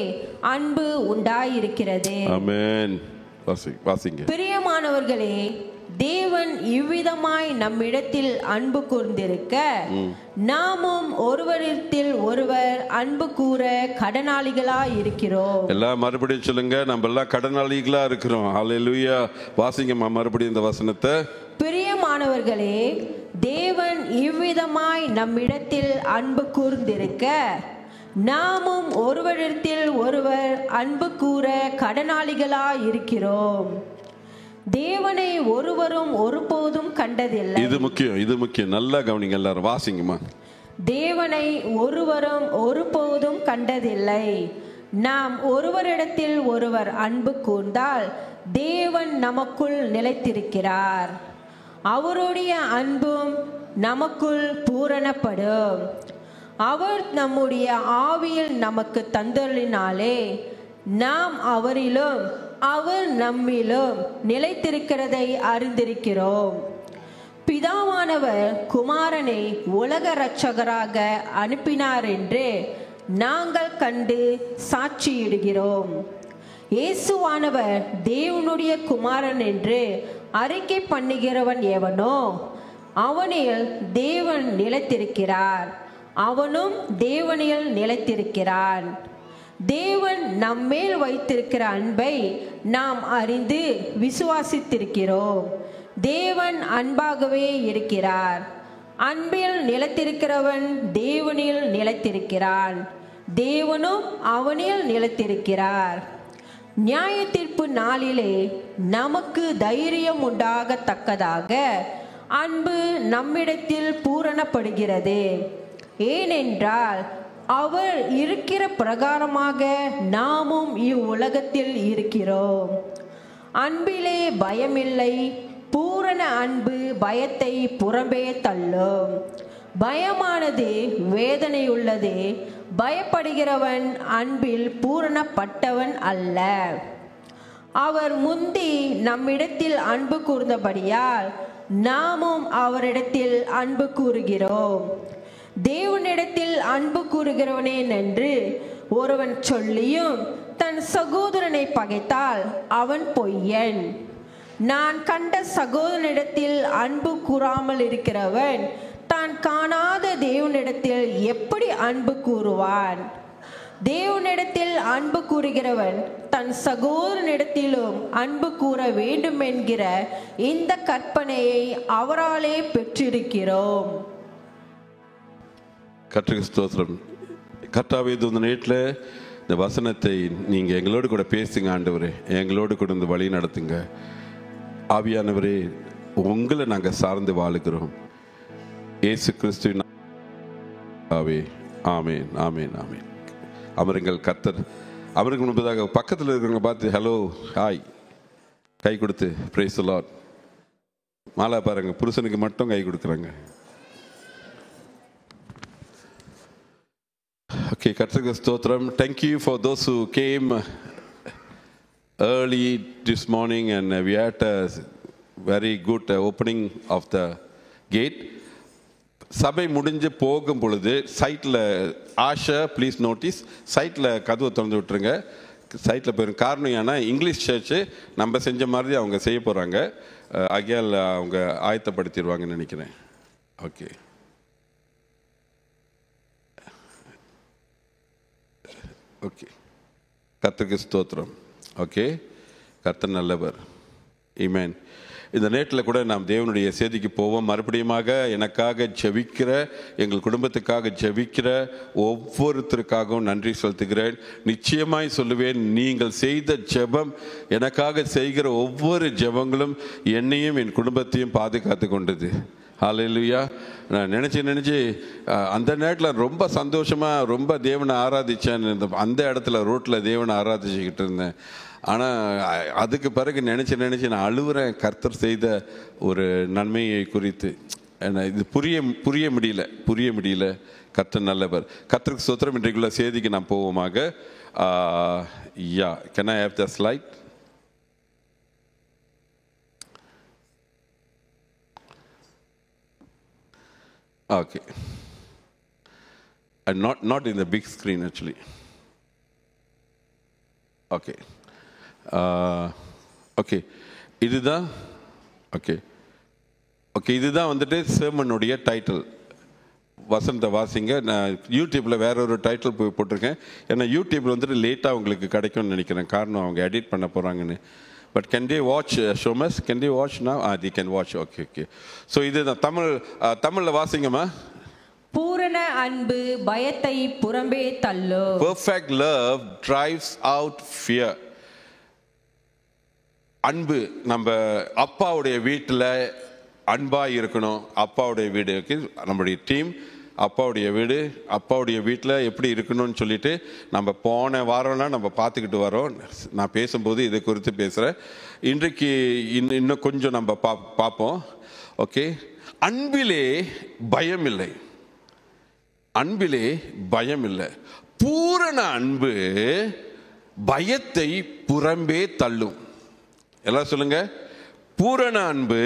[SPEAKER 4] அன்பு உண்டாயிருக்கிறது.
[SPEAKER 3] ஆமென்.
[SPEAKER 4] பிரியமானவர்களே, தேவன் இவ்விதமாய் நம்மிடத்தில் அன்பு கூர்ந்திருக்க நாமும் ஒருவரிடத்தில் ஒருவர் அன்பு கூற கடனாளிகளா இருக்கிறோம்.
[SPEAKER 3] எல்லாம் மறுபடியும் சொல்லுங்க, நம்ம எல்லாம் கடனாளிகளா இருக்கிறோம். ஹல்லேலூயா. வாசிங்கம்மா மறுபடியும் இந்த வசனத்தை.
[SPEAKER 4] பிரியமானவர்களே, தேவன் இவ்விதமாய் நம்மிடத்தில் அன்பு கூர்ந்திருக்க நாமும் ஒருவரிடத்தில் ஒருவர் அன்பு கூற கடனாளிகளா இருக்கிறோம். தேவனை ஒருவரும் ஒருபோதும் கண்டதில்லை.
[SPEAKER 3] இது முக்கியம். நல்லா கவனிங்க எல்லாரும். வாசிங்கம்மா.
[SPEAKER 4] தேவனை ஒருவரும் ஒருபோதும் கண்டதில்லை. நாம் ஒருவரிடத்தில் ஒருவர் அன்பு கூர்ந்தால் தேவன் நமக்குள் நிலைத்திருக்கிறார். அவருடைய அன்பும் நமக்குள் பூரணப்படும். அவர் நம்முடைய ஆவியில் நமக்கு தந்தளினாலே நாம் அவரிலும் அவர் நம்மிலும் நிலைத்திருக்கிறதை அறிந்திருக்கிறோம். பிதாவானவர் குமாரனை உலக இரட்சகராக அனுப்பினார் என்று நாங்கள் கண்டு சாட்சியிடுகிறோம். இயேசுவானவர் தேவனுடைய குமாரன் என்று அறிக்கை பண்ணுகிறவன் எவனோ அவனில் தேவன் நிலைத்திருக்கிறார், அவனும் தேவனில் நிலைத்திருக்கிறான். தேவன் நம்மேல் வைத்திருக்கிற அன்பை நாம் அறிந்து விசுவாசித்திருக்கிறோம். தேவன் அன்பாகவே இருக்கிறார். அன்பில் நிலைத்திருக்கிறவன் தேவனில் நிலைத்திருக்கிறான், தேவனும் அவனில் நிலைத்திருக்கிறார். நியாய தீர்ப்பு நாளிலே நமக்கு தைரியம் உண்டாகத்தக்கதாக அன்பு நம்மிடத்தில் பூரணப்படுகிறது. ஏனென்றால் அவர் இருக்கிற பிரகாரமாக நாமும் இவ்வுலகத்தில் இருக்கிறோம். அன்பிலே பயமில்லை. பூரண அன்பு பயத்தை புறம்பே தள்ளும். பயமானது வேதனையுள்ளது. பயப்படுகிறவன் அன்பில் பூரணப்பட்டவன் அல்ல. அவர் முந்தி நம்மிடத்தில் அன்பு கூர்ந்தபடியால் நாமும் அவரிடத்தில் அன்பு கூறுகிறோம். தேவனிடத்தில் அன்பு கூறுகிறவனேன் என்று ஒருவன் சொல்லியும் தன் சகோதரனை பகைத்தால் அவன் பொய்யன். நான் கண்ட சகோதரனிடத்தில் அன்பு கூறாமல் இருக்கிறவன் தான் காணாத தேவனிடத்தில் எப்படி அன்பு கூறுவான்? தேவனிடத்தில் அன்பு கூறுகிறவன் தன் சகோதரனிடத்திலும் அன்பு கூற வேண்டும் என்கிற இந்த கற்பனையை அவராலே பெற்றிருக்கிறோம்.
[SPEAKER 3] கர்த்தருக்கு ஸ்தோத்திரம். கர்த்தாவே, இந்த நேரத்தில் இந்த வசனத்தை நீங்கள் எங்களோடு கூட பேசுங்க ஆண்டவரே. எங்களோடு கூட இந்த வழி நடத்துங்க ஆவியானவரே. உங்களை நாங்கள் சார்ந்து வாழுகிறோம். இயேசு கிறிஸ்துவின் ஆமென், ஆமென், ஆமென், ஆமென். அமருங்கள். கர்த்தர் அவருக்கு முன்பதாக பக்கத்தில் இருக்கிறவங்க பார்த்து ஹலோ, ஹாய் கை கொடுத்து பிரைஸ் தி லார்ட். மாலா பாருங்க, புருஷனுக்கு மட்டும் கை கொடுக்குறாங்க. ஓகே, Okay, கர்த்தருக்கு ஸ்தோத்திரம். Thank you for those who came early this morning and we had a very good opening of the gate. சபை முடிஞ்சு போகும் பொழுது சைட்டில் ஆஷா ப்ளீஸ் நோட்டீஸ் சைட்டில் கதவை திறந்து விட்டுருங்க. சைட்டில் போயிடும். காரணம் ஏன்னா இங்கிலீஷ் சர்ச்சு நம்ம செஞ்ச மாதிரி அவங்க செய்ய போகிறாங்க. ஆகையால் அவங்க ஆயத்தப்படுத்திடுவாங்கன்னு நினைக்கிறேன். ஓகே, ஓகே, கர்த்தருக்கு ஸ்தோத்திரம். ஓகே, கர்த்தர் நல்லவர். ஆமென். இந்த நேரத்தில் கூட நாம் தேவனுடைய செய்திக்கு போவோம். மறுபடியுமாக எனக்காக ஜெபிக்கிற, எங்கள் குடும்பத்துக்காக ஜெபிக்கிற ஒவ்வொருத்தருக்காகவும் நன்றி செலுத்துகிறேன். நிச்சயமாய் சொல்லுவேன், நீங்கள் செய்த ஜெபம், எனக்காக செய்கிற ஒவ்வொரு ஜெபங்களும் என்னையும் என் குடும்பத்தையும் பாதுகாத்து கொண்டது. ஹல்லேலூயா. நான் நினச்சி அந்த நேரத்தில் ரொம்ப சந்தோஷமாக ரொம்ப தேவனை ஆராதித்தேன். அந்த இடத்துல ரோட்டில் தேவனை ஆராதிச்சுக்கிட்டு இருந்தேன். ஆனால் அதுக்கு பிறகு நினச்சி நான் அழுவுறேன் கர்த்தர் செய்த ஒரு நன்மையை குறித்து. இது புரிய முடியல. கர்த்தர் நல்லவர். கர்த்தருக்கு ஸ்தோத்திரம். இன்றைக்குள்ள செய்திக்கு நாம் போவோமாக. Yeah, can I have the slide? Okay, and not in the big screen actually. Okay, okay, இதுதான். ஓகே, இதுதான் வந்துட்டு sermon-உடைய டைட்டில். வசந்த வாசிங்க. நான் யூடியூப்பில் வேற ஒரு டைட்டில் போட்டிருக்கேன். ஏன்னா யூடியூப்பில் வந்துட்டு லேட்டாக உங்களுக்கு கிடைக்கும்னு நினைக்கிறேன். காரணம் அவங்க எடிட் பண்ண போகிறாங்கன்னு. But can they watch Shomas? Can they watch now? They can watch. Okay. So இதுதான் தமிழ்ல வாசிங்கம்மா.
[SPEAKER 4] பூரண அன்பு பயத்தை புறம்பே தள்ளும்.
[SPEAKER 3] Perfect love drives out fear. அன்பு, நம்ம அப்பாவுடைய வீட்டில் அன்பாக இருக்கணும். அப்பாவுடைய வீடு நம்முடைய டீம், அப்பாவுடைய வீட்டில் எப்படி இருக்கணும்னு சொல்லிட்டு நம்ம போன வாரம்லாம் நம்ம பார்த்துக்கிட்டு வரோம். நான் பேசும்போது இதை குறித்து பேசுகிறேன். இன்றைக்கு இன்னும் கொஞ்சம் நம்ம பார்ப்போம். ஓகே, அன்பிலே பயம் இல்லை. பூரண அன்பு பயத்தை புறம்பே தள்ளும். எல்லாம் சொல்லுங்க, பூரண அன்பு.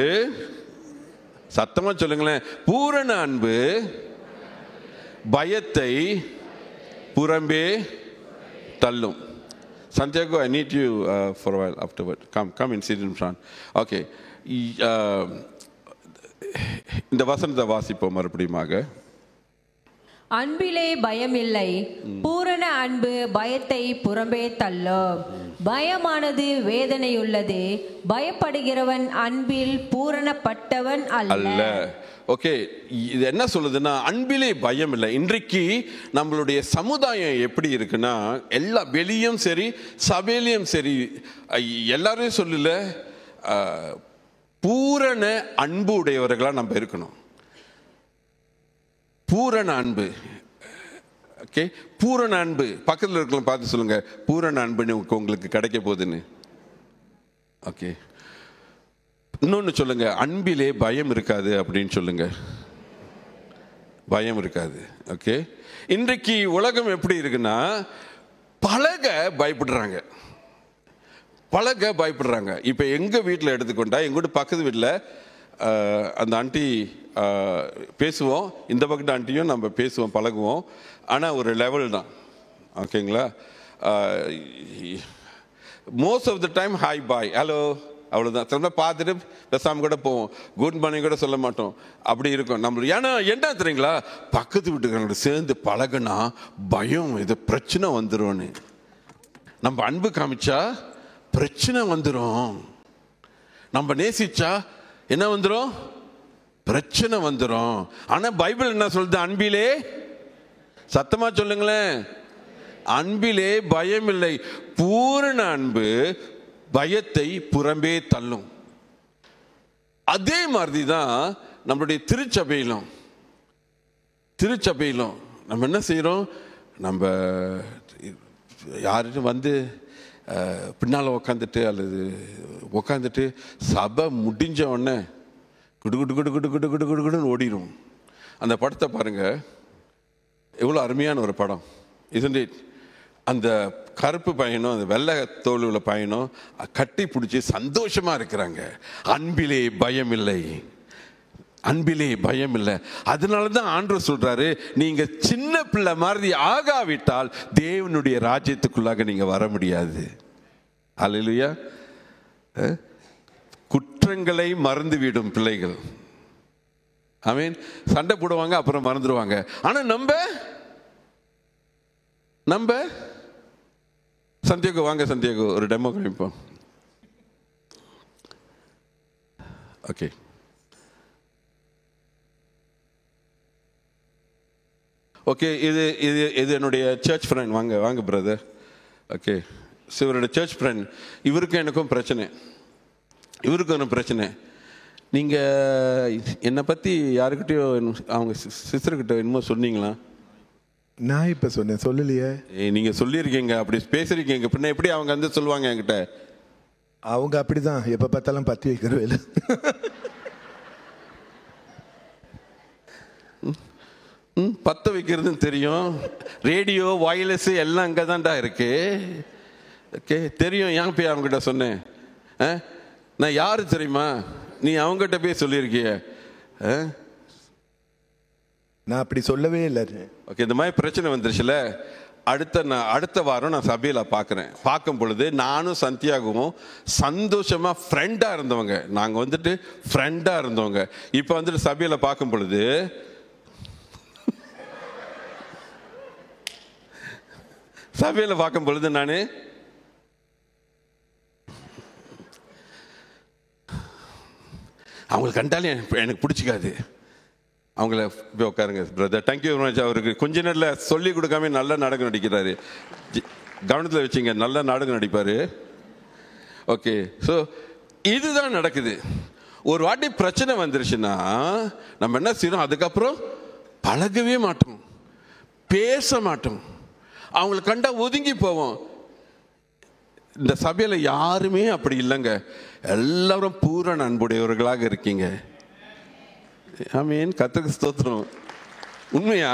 [SPEAKER 3] சத்தமாக சொல்லுங்களேன், பூரண அன்பு பயத்தை புறம்பே தள்ளும். Santiago, I need you for a while afterward. Come and sit in front. Okay. இந்த வசனத்தை வாசிப்போம் மறுபடியுமாக.
[SPEAKER 4] அன்பிலே பயமில்லை, பூரண அன்பு பயத்தை புறம்பே தள்ளும். பயமானது வேதனையுள்ளது, பயப்படுகிறவன் அன்பில் பூரணப்பட்டவன் அல்ல.
[SPEAKER 3] ஓகே, இது என்ன சொல்லுதுன்னா அன்பிலே பயம் இல்லை. இன்றைக்கு நம்மளுடைய சமுதாயம் எப்படி இருக்குன்னா, எல்லா வெளியும் சரி சபையிலையும் சரி எல்லாரும் சொல்லல, பூரண அன்பு உடையவர்களாக நம்ம இருக்கணும். பூரண அன்பு. ஓகே, பூரண அன்பு. பக்கத்தில் இருக்கலாம் பார்த்து சொல்லுங்க, பூரண அன்புன்னு உங்களுக்கு கிடைக்க போகுதுன்னு. ஓகே, இன்னொன்று சொல்லுங்க, அன்பிலே பயம் இருக்காது அப்படின்னு சொல்லுங்க. பயம் இருக்காது. ஓகே, இன்றைக்கு உலகம் எப்படி இருக்குன்னா, பழக பயப்படுறாங்க. இப்போ எங்கள் வீட்டில் எடுத்துக்கொண்டா, எங்கூட பக்கத்து வீட்டில் அந்த ஆண்டி பேசுவோம், இந்த பக்கத்து ஆண்டியும் நம்ம பேசுவோம், பழகுவோம். ஆனால் ஒரு லெவல் தான். ஓகேங்களா? Most of the time hi bye hello அவ்வளோதான். சில பார்த்துட்டு பேசாமல் கூட போவோம், குட் மார்னிங் கூட சொல்ல மாட்டோம். அப்படி இருக்கும் நம்மளுக்கு. ஏன்னா என்ன தெரியுங்களா, பக்கத்து வீட்டுக்காரங்களோட சேர்ந்து பழகுனா பயம், இது பிரச்சனை வந்துடும். நம்ம அன்பு காமிச்சா பிரச்சனை வந்துடும். நம்ம நேசிச்சா என்ன வந்துடும்? பிரச்சனை வந்துடும். ஆனால் பைபிள் என்ன சொல்லுது? அன்பிலே, சத்தமா சொல்லுங்களேன், அன்பிலே பயம் இல்லை, பூரண அன்பு பயத்தை புறம்பே தள்ளும். அதே மாதிரி தான் நம்மளுடைய திருச்சபையிலும் நம்ம என்ன செய்கிறோம்? நம்ம யாரும் வந்து பின்னால் உக்காந்துட்டு சபை முடிஞ்ச உடனே குடுன்னு ஓடிடும். அந்த படத்தை பாருங்க, எவ்வளோ அருமையான ஒரு படம். isn't it? அந்த கருப்பு பையனும் அந்த வெள்ளை தோல் உள்ள பையனும் கட்டி பிடிச்சி சந்தோஷமா இருக்கிறாங்க. அன்பிலே பயம் இல்லை, அன்பிலே பயம் இல்லை. அதனால தான் ஆண்டவர் சொல்றாரு, நீங்க சின்ன பிள்ளை மாதிரி ஆகாவிட்டால் தேவனுடைய ராஜ்யத்துக்குள்ளாக நீங்க வர முடியாது. அல்லேலூயா. குற்றங்களை மறந்துவிடும் பிள்ளைகள். ஆமென். சண்டை போடுவாங்க, அப்புறம் மறந்துடுவாங்க. ஆனா நம்ம சந்தியாகோ, வாங்க சந்தியாகோ, ஒரு டெமோ காமிப்போம். ஓகே. ஓகே, இது இது இது என்னுடைய சர்ச் ஃப்ரெண்ட். வாங்க பிரதர். ஓகே, இவருடைய சர்ச் ஃப்ரெண்ட். இவருக்கும் எனக்கும் பிரச்சனை, இவருக்கும் ஒரு பிரச்சனை. நீங்கள் என்னை பற்றி யாருக்கிட்டையோ அவங்க சிஸ்டர்கிட்ட என்னமோ சொன்னீங்களா?
[SPEAKER 1] நான் இப்போ சொன்னேன், சொல்லலையே.
[SPEAKER 3] நீங்கள் சொல்லியிருக்கீங்க, அப்படி பேசுறீங்க. பின்ன எப்படி அவங்க வந்து சொல்லுவாங்க என்கிட்ட?
[SPEAKER 1] அவங்க அப்படிதான், எப்போ பார்த்தாலும் பற்றி வைக்கிறவே இல்லை.
[SPEAKER 3] பற்ற வைக்கிறதுன்னு தெரியும். ரேடியோ, வயர்லெஸ் எல்லாம் அங்கே தான்டா இருக்கு. ஓகே, தெரியும். ஏன் போய் அவங்ககிட்ட சொன்னேன்? நான் யாரு தெரியுமா? நீ அவங்ககிட்ட போய் சொல்லியிருக்கிய.
[SPEAKER 1] நான் அப்படி சொல்லவே இல்லை.
[SPEAKER 3] ஓகே, இந்த மாதிரி பிரச்சனை வந்துருச்சுல. அடுத்த வாரம் நான் சபையில் பார்க்கும் பொழுது நானும் சந்தியாகவும் சந்தோஷமா ஃப்ரெண்டாக இருந்தவங்க. நாங்கள் வந்துட்டு ஃப்ரெண்டாக இருந்தவங்க. இப்போ வந்துட்டு சபையில் பார்க்கும் பொழுது நான் அவங்களை கண்டாலே எனக்கு பிடிச்சிக்காது. அவங்கள போய் உட்காருங்க பிரதர், தேங்க்யூ வெரி மச். அவருக்கு கொஞ்ச நேரத்தில் சொல்லி கொடுக்காம நல்ல நாடகம் நடிக்கிறாரு. கவனத்தில் வச்சுங்க, நல்ல நாடகம் நடிப்பார். ஓகே, ஸோ இதுதான் நடக்குது. ஒரு வாட்டி பிரச்சனை வந்துருச்சுன்னா நம்ம என்ன செய்யணும்? அதுக்கப்புறம் பழகவே மாட்டோம், பேச மாட்டோம், அவங்களை கண்டா ஒதுங்கி போவோம். இந்த சபையில் யாருமே அப்படி இல்லைங்க. எல்லாரும் பூரண அன்புடையவர்களாக இருக்கீங்க. ஆமீன். கர்த்தருக்கு ஸ்தோத்திரம். உண்மையா?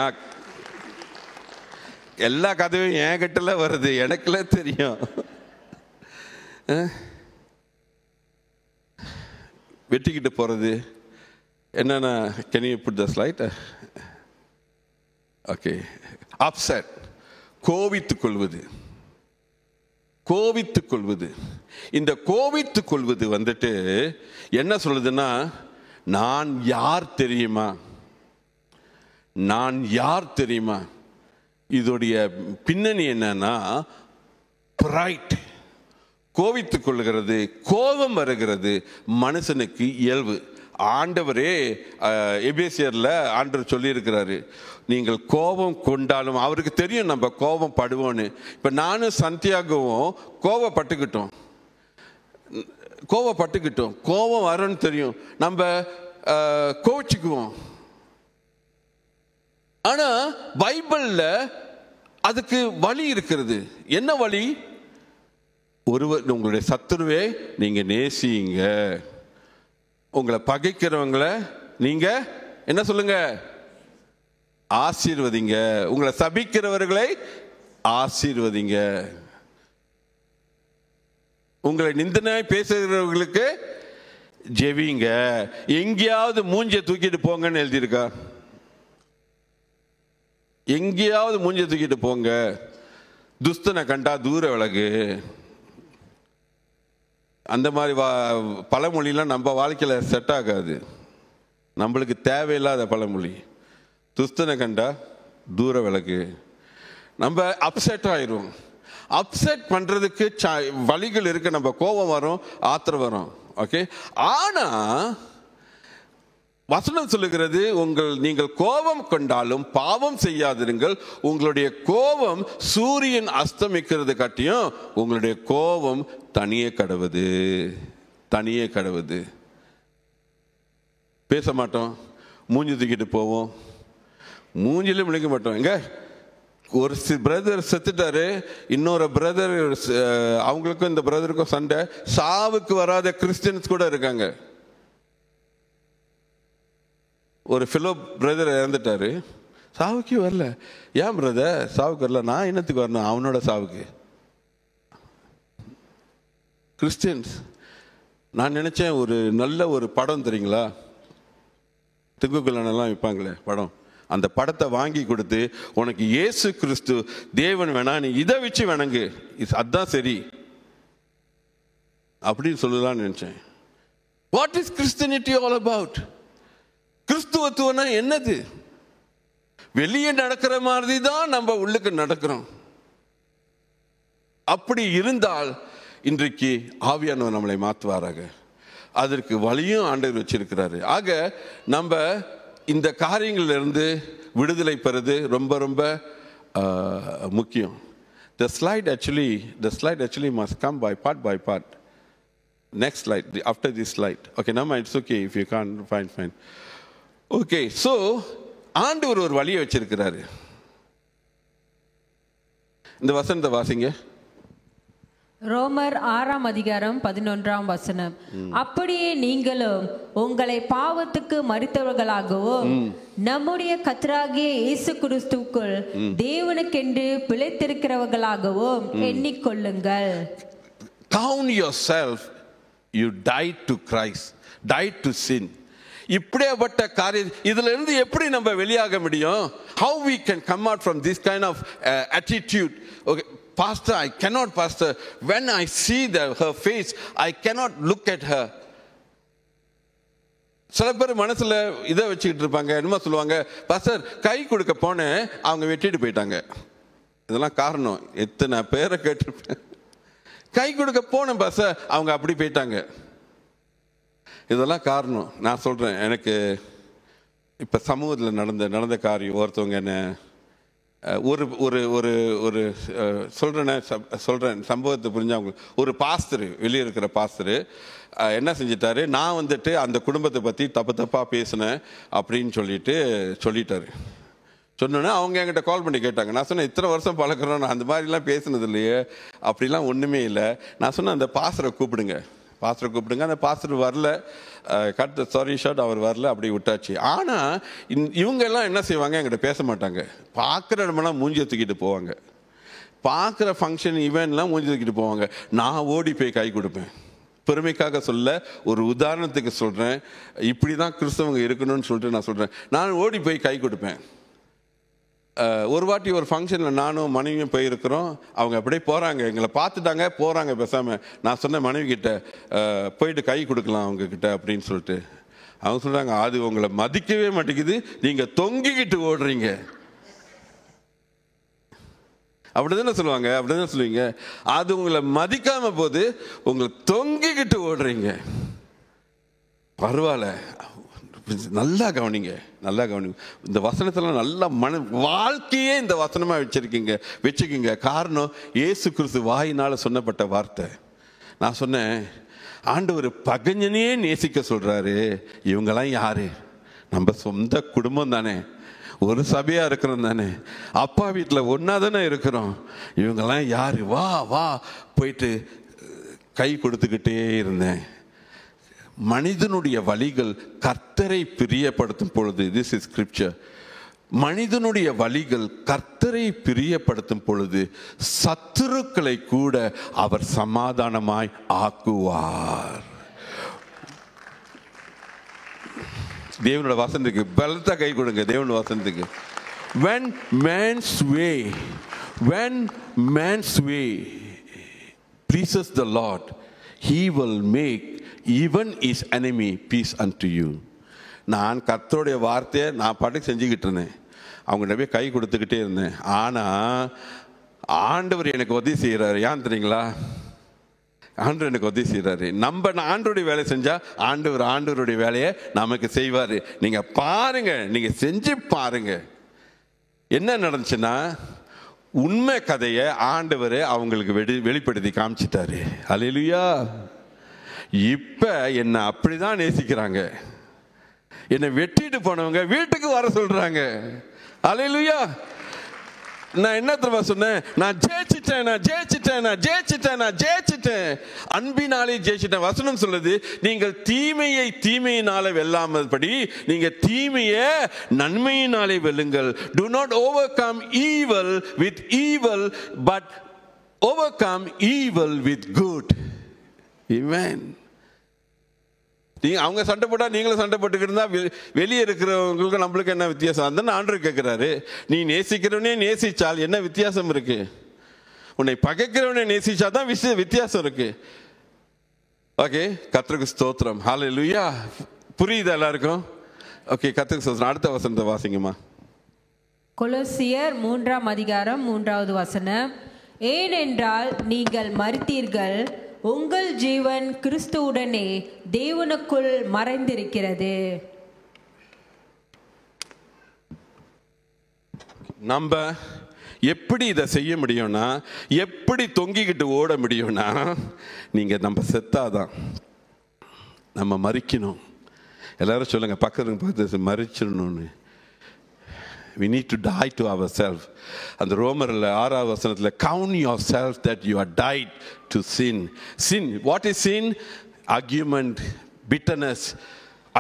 [SPEAKER 3] எல்லா கதையும் என் கிட்டல வருது, எனக்குல தெரியும். வெட்டிக்கிட்டு போறது என்னன்னா, can you put the slide? Okay. Upset, கோபித்துக் கொள்வது. இந்த கோபித்துக் கொள்வது வந்துட்டு என்ன சொல்லுதுன்னா, நான் யார் தெரியுமா? இதோடைய பின்னணி என்னன்னா, பிரைட். கோபித்துக் கொள்ளுகிறது, கோபம் வருகிறது மனுஷனுக்கு இயல்பு. ஆண்டவரே எபேசியர்ல ஆண்டவர் சொல்லி இருக்கிறாரு, நீங்கள் கோபம் கொண்டாலும், அவருக்கு தெரியும் நம்ம கோபம் படுவோன்னு. இப்ப நானும் சந்தியாகவும் கோபப்பட்டுக்கிட்டோம், கோபம் வரும்னு தெரியும், நம்ம கோச்சிக்குவோம். ஆனா பைபிள்ல அதுக்கு வழி இருக்கிறது. என்ன வழி? ஒருவர், உங்களுடைய சத்துருவே நீங்க நேசிங்க, உங்களை பகைக்கிறவங்களை நீங்க என்ன சொல்லுங்க? ஆசீர்வதிங்க, உங்களை சபிக்கிறவர்களை ஆசீர்வதிங்க, உங்களை நிந்தனாய் பேசுகிறவர்களுக்கு ஜெபிங்க. எங்கேயாவது மூஞ்சியை தூக்கிட்டு போங்கன்னு எழுதியிருக்கா? எங்கேயாவது மூஞ்சியை தூக்கிட்டு போங்க, துஸ்தனை கண்டா தூர விலகு, அந்த மாதிரி பழமொழிலாம் நம்ம வாழ்க்கையில் செட் ஆகாது. நம்மளுக்கு தேவையில்லாத பழமொழி. துஸ்தனை கண்டா தூர விலகு. நம்ம அப்செட் ஆயிரும். அப்செட் பண்றதுக்கு வழிகள் இருக்கு. நம்ம கோபம் வரும், ஆத்திரம் வரும். ஓகே, ஆனா வசனம் சொல்லுகிறது, நீங்கள் கோபம் கொண்டாலும் பாவம் செய்யாதிருங்கள். உங்களுடைய கோபம் சூரியன் அஸ்தமிக்கிறது காட்டியும் உங்களுடைய கோபம் தனியே கடவுது. பேச மாட்டோம், மூஞ்சி தூக்கிட்டு போவோம், மூஞ்சிலே முழிக்க மாட்டோம். எங்க ஒரு பிரதர் செத்துட்டாரு, இன்னொரு பிரதர், அவங்களுக்கும் இந்த பிரதருக்கும் சண்டை. சாவுக்கு வராத கிறிஸ்டியன்ஸ் கூட இருக்காங்க. ஒரு ஃபெலோ பிரதர் இறந்துட்டாரு, சாவுக்கே வரல. ஏன் பிரதர் சாவுக்கு வரல? நான் என்னத்துக்கு வரணும் அவனோட சாவுக்கு? கிறிஸ்டியன்ஸ், நான் நினைச்சேன் ஒரு நல்ல ஒரு படம் தெரியுங்களா, திங்குக்குள்ளனெல்லாம் வைப்பாங்களே படம், அந்த படத்தை வாங்கி கொடுத்து உனக்கு இயேசு கிறிஸ்து தேவன் வேணா, நீ இதை வச்சு வணங்கு, அதுதான் சரி அப்படின்னு சொல்லலாம்னு நினைச்சேன். What is Christianity all about? கிறிஸ்துவத்துவம்னா என்னது? வெளியே நடக்கிற மாதிரி தான் நம்ம உள்ளுக்கு நடக்கிறோம். அப்படி இருந்தால் இன்றைக்கு ஆவியானவர் நம்மளை மாற்றுவாராக. அதற்கு வழியும் ஆண்டவர் வச்சிருக்கிறாரு. ஆக நம்ம இந்த காரியங்களிலிருந்து விடுதலை பெறுது ரொம்ப ரொம்ப முக்கியம். The slide actually must come by part. Next slide, after this slide. Okay, now it's okay if you can't fine. Okay, so ஆண்டவர் ஒரு வழியை வச்சிருக்கிறாரு. இந்த வசனத்தை வாசிங்க.
[SPEAKER 4] ரோமர் 6:11. அப்படியே நீங்களும் உங்களை பாவத்துக்கு மரித்தவர்களாகவும் நம்முடைய கர்த்தராகிய இயேசு கிறிஸ்துவுக்குள் தேவனுக்கென்று பிழைத்திருக்கிறவர்களாகவும் எண்ணிக்கொள்ளுங்கள்.
[SPEAKER 3] Count yourself, you died to Christ, died to sin. இப்படிப்பட்ட காரியம் இதுல இருந்து எப்படி நம்ம வெளியாக முடியும்? How we can come out from this kind of attitude? Okay, pastor, I cannot, pastor, when I see her face I cannot look at her. சில பேர் மனசுல இதை வச்சுக்கிட்டு இருப்பாங்க. என்னமா சொல்லுவாங்க, பாஸ்டர் கை கொடுக்க போனேன் அவங்க வெட்டிட்டு போயிட்டாங்க. இதெல்லாம் காரணம் எத்தனை பேரை கேட்டிருப்பேன். கை கொடுக்க போனேன் பாஸ்டர் அவங்க அப்படி போயிட்டாங்க. இதெல்லாம் காரணம். நான் சொல்றேன், எனக்கு இப்ப சமூகத்தில் நடந்த காரியம். ஒருத்தவங்க என்ன ஒரு ஒரு ஒரு ஒரு சொல்றேன் சம்பவத்தை புரிஞ்சவங்க. ஒரு பாஸ்டர், வெளியே இருக்கிற பாஸ்டர் என்ன செஞ்சிட்டாரு, நான் வந்துட்டு அந்த குடும்பத்தை பற்றி தப்பா பேசினேன் அப்படின்னு சொல்லிட்டாரு. சொன்னோன்னே அவங்க என்கிட்ட கால் பண்ணி கேட்டாங்க. நான் சொன்னேன், இத்தனை வருஷம் பழக்கிறோம், நான் அந்த மாதிரிலாம் பேசினது இல்லையே, அப்படிலாம் ஒன்றுமே இல்லை. நான் சொன்னேன், அந்த பாஸ்டரை கூப்பிடுங்க. அந்த பாஸ்டர் வரல, கட் த சாரி ஷாட், அவர் வரல, அப்படி விட்டாச்சு. ஆனால் இவங்க எல்லாம் என்ன செய்வாங்க, என்கிட்ட பேச மாட்டாங்க. பார்க்குற இடமெல்லாம் மூஞ்சி தூக்கிட்டு போவாங்க. பார்க்குற ஃபங்க்ஷன் ஈவெண்ட்லாம் மூஞ்சி தூக்கிட்டு போவாங்க. நான் ஓடி போய் கை கொடுப்பேன். பெருமைக்காக சொல்ல, ஒரு உதாரணத்துக்கு சொல்கிறேன். இப்படி தான் கிறிஸ்தவங்க இருக்கணும்னு சொல்லிட்டு நான் சொல்கிறேன். நான் ஓடி போய் கை கொடுப்பேன். ஒரு வாட்டி ஒரு ஃபங்க்ஷனில் நானும் மனைவியும் போயிருக்கிறோம். அவங்க அப்படியே போகிறாங்க, எங்களை பார்த்துட்டாங்க, போகிறாங்க பேசாமல். நான் சொன்னேன் மனைவி கிட்ட, போயிட்டு கை கொடுக்கலாம் அவங்கக்கிட்ட அப்படின்னு சொல்லிட்டு. அவங்க சொல்கிறாங்க, அது உங்களை மதிக்கவே மாட்டேங்குது, நீங்கள் தொங்கிக்கிட்டு ஓடுறீங்க. அப்படிதானே சொல்லுவாங்க, அப்படிதான் சொல்லுவீங்க. அது உங்களை மதிக்காம போது உங்களை தொங்கிக்கிட்டு ஓடுறீங்க. பரவாயில்ல, நல்லா கவனிங்க. இந்த வசனத்தில் நல்லா வாழ்க்கையே இந்த வசனமா வச்சுக்கிங்க. காரணம், இயேசு கிறிஸ்து வாயினால சொன்னப்பட்ட வார்த்தை. நான் சொன்னேன், ஆண்டவர் பகைஞனே நேசிக்க சொல்றாரு. இவங்கெல்லாம் யாரு? நம்ம சொந்த குடும்பம் தானே, ஒரு சபையா இருக்கிறோம் தானே, அப்பா வீட்டில் ஒன்னா தானே இருக்கிறோம். இவங்கெல்லாம் யாரு? வா போயிட்டு கை கொடுத்துக்கிட்டே இருந்தேன். மனிதனுடைய வழிகள் கர்த்தரை பிரியப்படுத்தும் பொழுது, திஸ் இஸ் ஸ்கிரிப்சர், மனிதனுடைய வழிகள் கர்த்தரை பிரியப்படுத்தும் பொழுது சத்துருக்களை கூட அவர் சமாதானமாய் ஆக்குவார். தேவனோட வசனத்துக்கு பலத்த கை கொடுங்க. தேவனோட வசனத்துக்கு. when man's way pleases the Lord, he will make even his enemy peace unto you. நான் கர்த்தருடைய வார்த்தையை நான் பாட்டுக்கு செஞ்சுக்கிட்டு இருந்தேன். அவங்ககிட்ட போய் கை கொடுத்துக்கிட்டே இருந்தேன். ஆனால் ஆண்டவர் எனக்கு உதவி செய்கிறாரு. ஏன் தெரியுங்களா? ஆண்டவர் எனக்கு உதவி செய்கிறாரு. நம்ம ஆண்டவருடைய வேலை செஞ்சால் ஆண்டவருடைய வேலையை நமக்கு செய்வார். நீங்கள் பாருங்க, நீங்கள் செஞ்சு பாருங்க. என்ன நடந்துச்சுன்னா, உண்மை கதையை ஆண்டவர் அவங்களுக்கு வெளிப்படுத்தி காமிச்சிட்டாரு. அல்லேலூயா. இப்ப என்ன அப்படிதான் நேசிக்கிறாங்க. என்னை வெட்டிட்டு போனவங்க வீட்டுக்கு வர சொல்றாங்க. அல்லேலூயா. நான் என்ன தெரியுமா சொன்னேன்? நான் ஜெயிச்சிட்டேன், அன்பினாலே ஜெயிச்சிட்டேன். வசனம் சொல்லுது, நீங்கள் தீமையை தீமையினாலே வெல்லாமபடி நீங்க தீமையை நன்மையினாலே வெல்லுங்கள். Do not overcome evil with evil, but overcome evil with good. Amen. அவங்க சண்டை போட்டா நீங்களும் சண்டை போட்டுக்கிட்டு இருந்தா வெளியே இருக்கிறவங்களுக்கு நம்மளுக்கு என்ன வித்தியாசம்? அந்த ஆண்டவர் கேட்கிறாரு, நீ நேசிக்கிறவனே நேசிச்சால் என்ன வித்தியாசம் இருக்கு? உன்னை பகைக்கிறவனே நேசிச்சா தான் வித்தியாசம் இருக்கு. ஓகே, கர்த்தருக்கு ஸ்தோத்திரம். ஹல்லேலூயா. புரியுதா எல்லாருக்கும்? ஓகே, கர்த்தருக்கு ஸ்தோத்திரம். அடுத்த வசனத்தை வாசிங்கம்மா.
[SPEAKER 4] கொலோசியர் 3ஆம் அதிகாரம் 3வது வசனம். ஏனென்றால் நீங்கள் மரித்தீர்கள், உங்கள் ஜீவன் கிறிஸ்துவுடனே தேவனுக்குள் மறைந்திருக்கிறது.
[SPEAKER 3] நம்ம எப்படி இதை செய்ய முடியும்னா, எப்படி தொங்கிக்கிட்டு ஓட முடியும்னா, நீங்க நம்ம செத்தாதான். நம்ம மரிக்கணும். எல்லாரும் சொல்லுங்க, பக்கத்து மரிச்சிடணும்னு. We need to die to ourselves. அந்த ரோமர்ல 6வது வசனத்துல, count yourself that you are died to sin. Sin, what is sin? Argument, bitterness,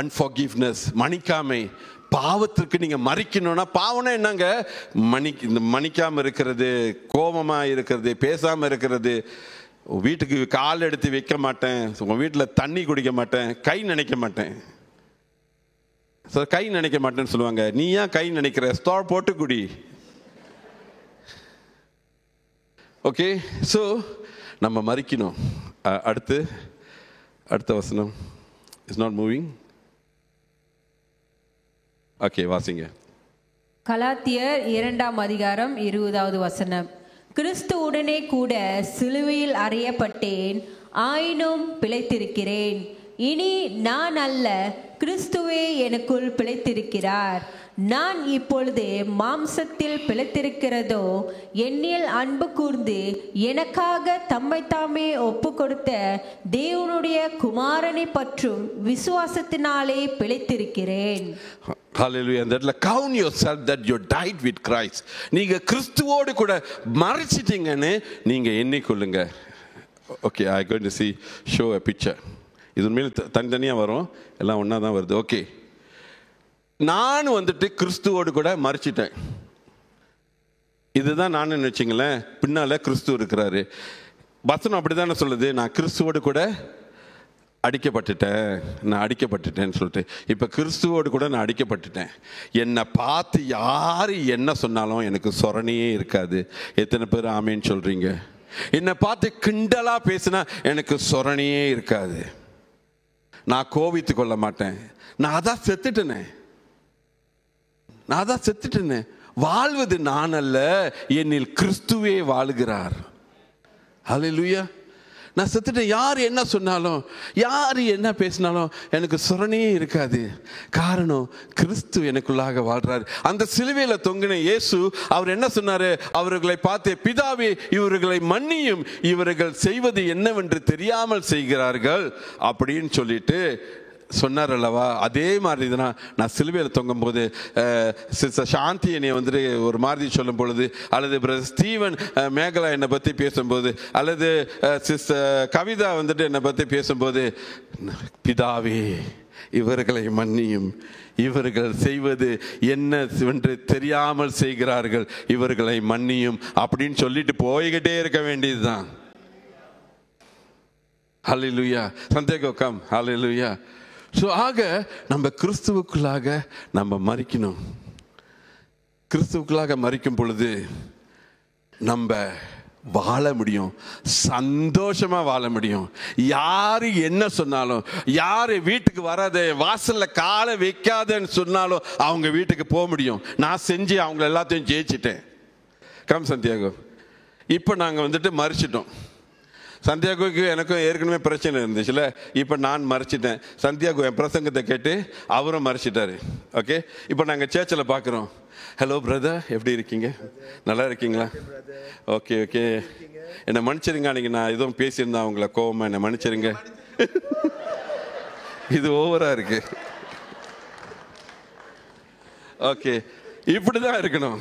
[SPEAKER 3] unforgiveness, மன்னிக்காமை. பாவத்திற்கு நீங்க மறிக்கணும்னா, பாவம்னா என்னங்க? மன்னிக்காம இருக்கிறது, கோபமா இருக்கிறது, பேசாம இருக்கிறது, வீட்டுக்கு கால் எடுத்து வைக்க மாட்டேன், உங்க வீட்டுல தண்ணி குடிக்க மாட்டேன், கை நினைக்க மாட்டேன். கை நினைக்க மாட்டேன்னு சொல்லுவாங்க. நீ ஏன் கை நினைக்கிற? ஸ்டார் போட்டு குடி. ஓகே, ஸோ நம்ம மறிக்கணும். அடுத்த வசனம் இஸ் நாட் மூவிங். ஓகே, வாசிங்க.
[SPEAKER 4] கலாத்தியர் 2ஆம் அதிகாரம் 20வது வசனம். கிறிஸ்துவுடனே கூட சிலுவையில் அறையப்பட்டேன், ஆயினும் பிழைத்திருக்கிறேன். இனி நான் அல்ல, கிறிஸ்துவே எனக்குள் பிழைத்திருக்கிறார். நான் இப்பொழுது மாம்சத்தில் பிழைத்திருக்கிறதோ, என்னில் அன்பு கூர்ந்து எனக்காக தம்மை தாமே ஒப்பு கொடுத்த தேவனுடைய குமாரனை பற்றும் விசுவாசத்தினாலே பிழைத்திருக்கிறேன்.
[SPEAKER 3] Hallelujah. And that count yourself that you died with Christ. நீங்க கிறிஸ்துவோடு கூட மரிச்சிட்டீங்கன்னு நீங்க எண்ணிக்கொள்ளுங்க. Okay, I going to show a picture. இது உண்மையில் தனித்தனியாக வரும், எல்லாம் ஒன்றா தான் வருது. ஓகே, நான் கிறிஸ்துவோடு கூட மறிச்சிட்டேன். இதுதான் நான் நினைச்சிங்களேன். பின்னால கிறிஸ்து இருக்கிறாரு. வசனம் அப்படிதானே சொல்லுது, நான் கிறிஸ்துவோடு கூட அடிக்கப்பட்டுட்டேன்னு சொல்லிட்டு. இப்போ கிறிஸ்துவோடு கூட நான் அடிக்கப்பட்டுட்டேன். என்னை பார்த்து யார் என்ன சொன்னாலும் எனக்கு சொரணையே இருக்காது. எத்தனை பேர் ஆமேன்னு சொல்றீங்க? என்னை பார்த்து கிண்டலா பேசினா எனக்கு சொரணையே இருக்காது. நான் கோபித்து கொள்ள மாட்டேன். நான் அதான் செத்துட்டேனே. வாழ்வது நான் அல்ல, என்னில் கிறிஸ்துவே வாழுகிறார். ஹல்லேலூயா. நான் செத்துட்டேன். யார் என்ன சொன்னாலும், யார் என்ன பேசினாலும் எனக்கு சொரணையே இருக்காது. காரணம், கிறிஸ்து எனக்குள்ளாக வாழ்றாரு. அந்த சிலுவையில் தொங்கின இயேசு அவர் என்ன சொன்னாரு? அவர்களை பார்த்து, பிதாவே இவர்களை மன்னியும், இவர்கள் செய்வது என்னவென்று தெரியாமல் செய்கிறார்கள் அப்படின்னு சொல்லிட்டு சொன்னார் அல்லவா? அதே மாதிரி தான் நான் சிலுவையில் தொங்கும் போது சிஸ்டர் சாந்தி என்னை ஒரு மாதிரி சொல்லும் பொழுது, அல்லது பிரதர் ஸ்டீவன் மேகலா என்னை பற்றி பேசும்போது, அல்லது சிஸ்டர் கவிதா என்னை பற்றி பேசும்போது, பிதாவே இவர்களை மன்னியும், இவர்கள் செய்வது என்னவென்று தெரியாமல் செய்கிறார்கள், இவர்களை மன்னியும் அப்படின்னு சொல்லிட்டு போய்கிட்டே இருக்க வேண்டியதுதான். ஹல்லேலூயா. சந்தேகம் கம். ஹல்லேலூயா. ஸோ ஆக நம்ம கிறிஸ்துவுக்குள்ளாக நம்ம மரிக்கணும். கிறிஸ்துவுக்குள்ளாக மரிக்கும் பொழுது நம்ம வாழ முடியும், சந்தோஷமா வாழ முடியும். யாரு என்ன சொன்னாலும், யாரு வீட்டுக்கு வராத, வாசல்ல காலை வைக்காதன்னு சொன்னாலும் அவங்க வீட்டுக்கு போக முடியும். நான் செஞ்சு அவங்க எல்லாத்தையும் ஜெயிச்சிட்டேன். Come Santiago. இப்போ நாங்கள் மறிச்சிட்டோம். சந்தியாகோவுக்கு எனக்கும் ஏற்கனவே பிரச்சனை இருந்துச்சுல, இப்போ நான் மறைச்சிட்டேன். சந்தியாகோ என் பிரசங்கத்தை கேட்டு அவரும் மறைச்சிட்டாரு. ஓகே, இப்போ நாங்கள் சேர்ச்சில் பார்க்குறோம். ஹலோ பிரதர், எப்படி இருக்கீங்க? நல்லா இருக்கீங்களா? ஓகே ஓகே, என்னை மன்னிச்சிருங்க, அன்றைக்கி நான் எதுவும் பேசியிருந்தேன் அவங்கள கோவமாக, என்னை மன்னிச்சிருங்க. இது ஓவராக இருக்கு. ஓகே, இப்படி தான் இருக்கணும்.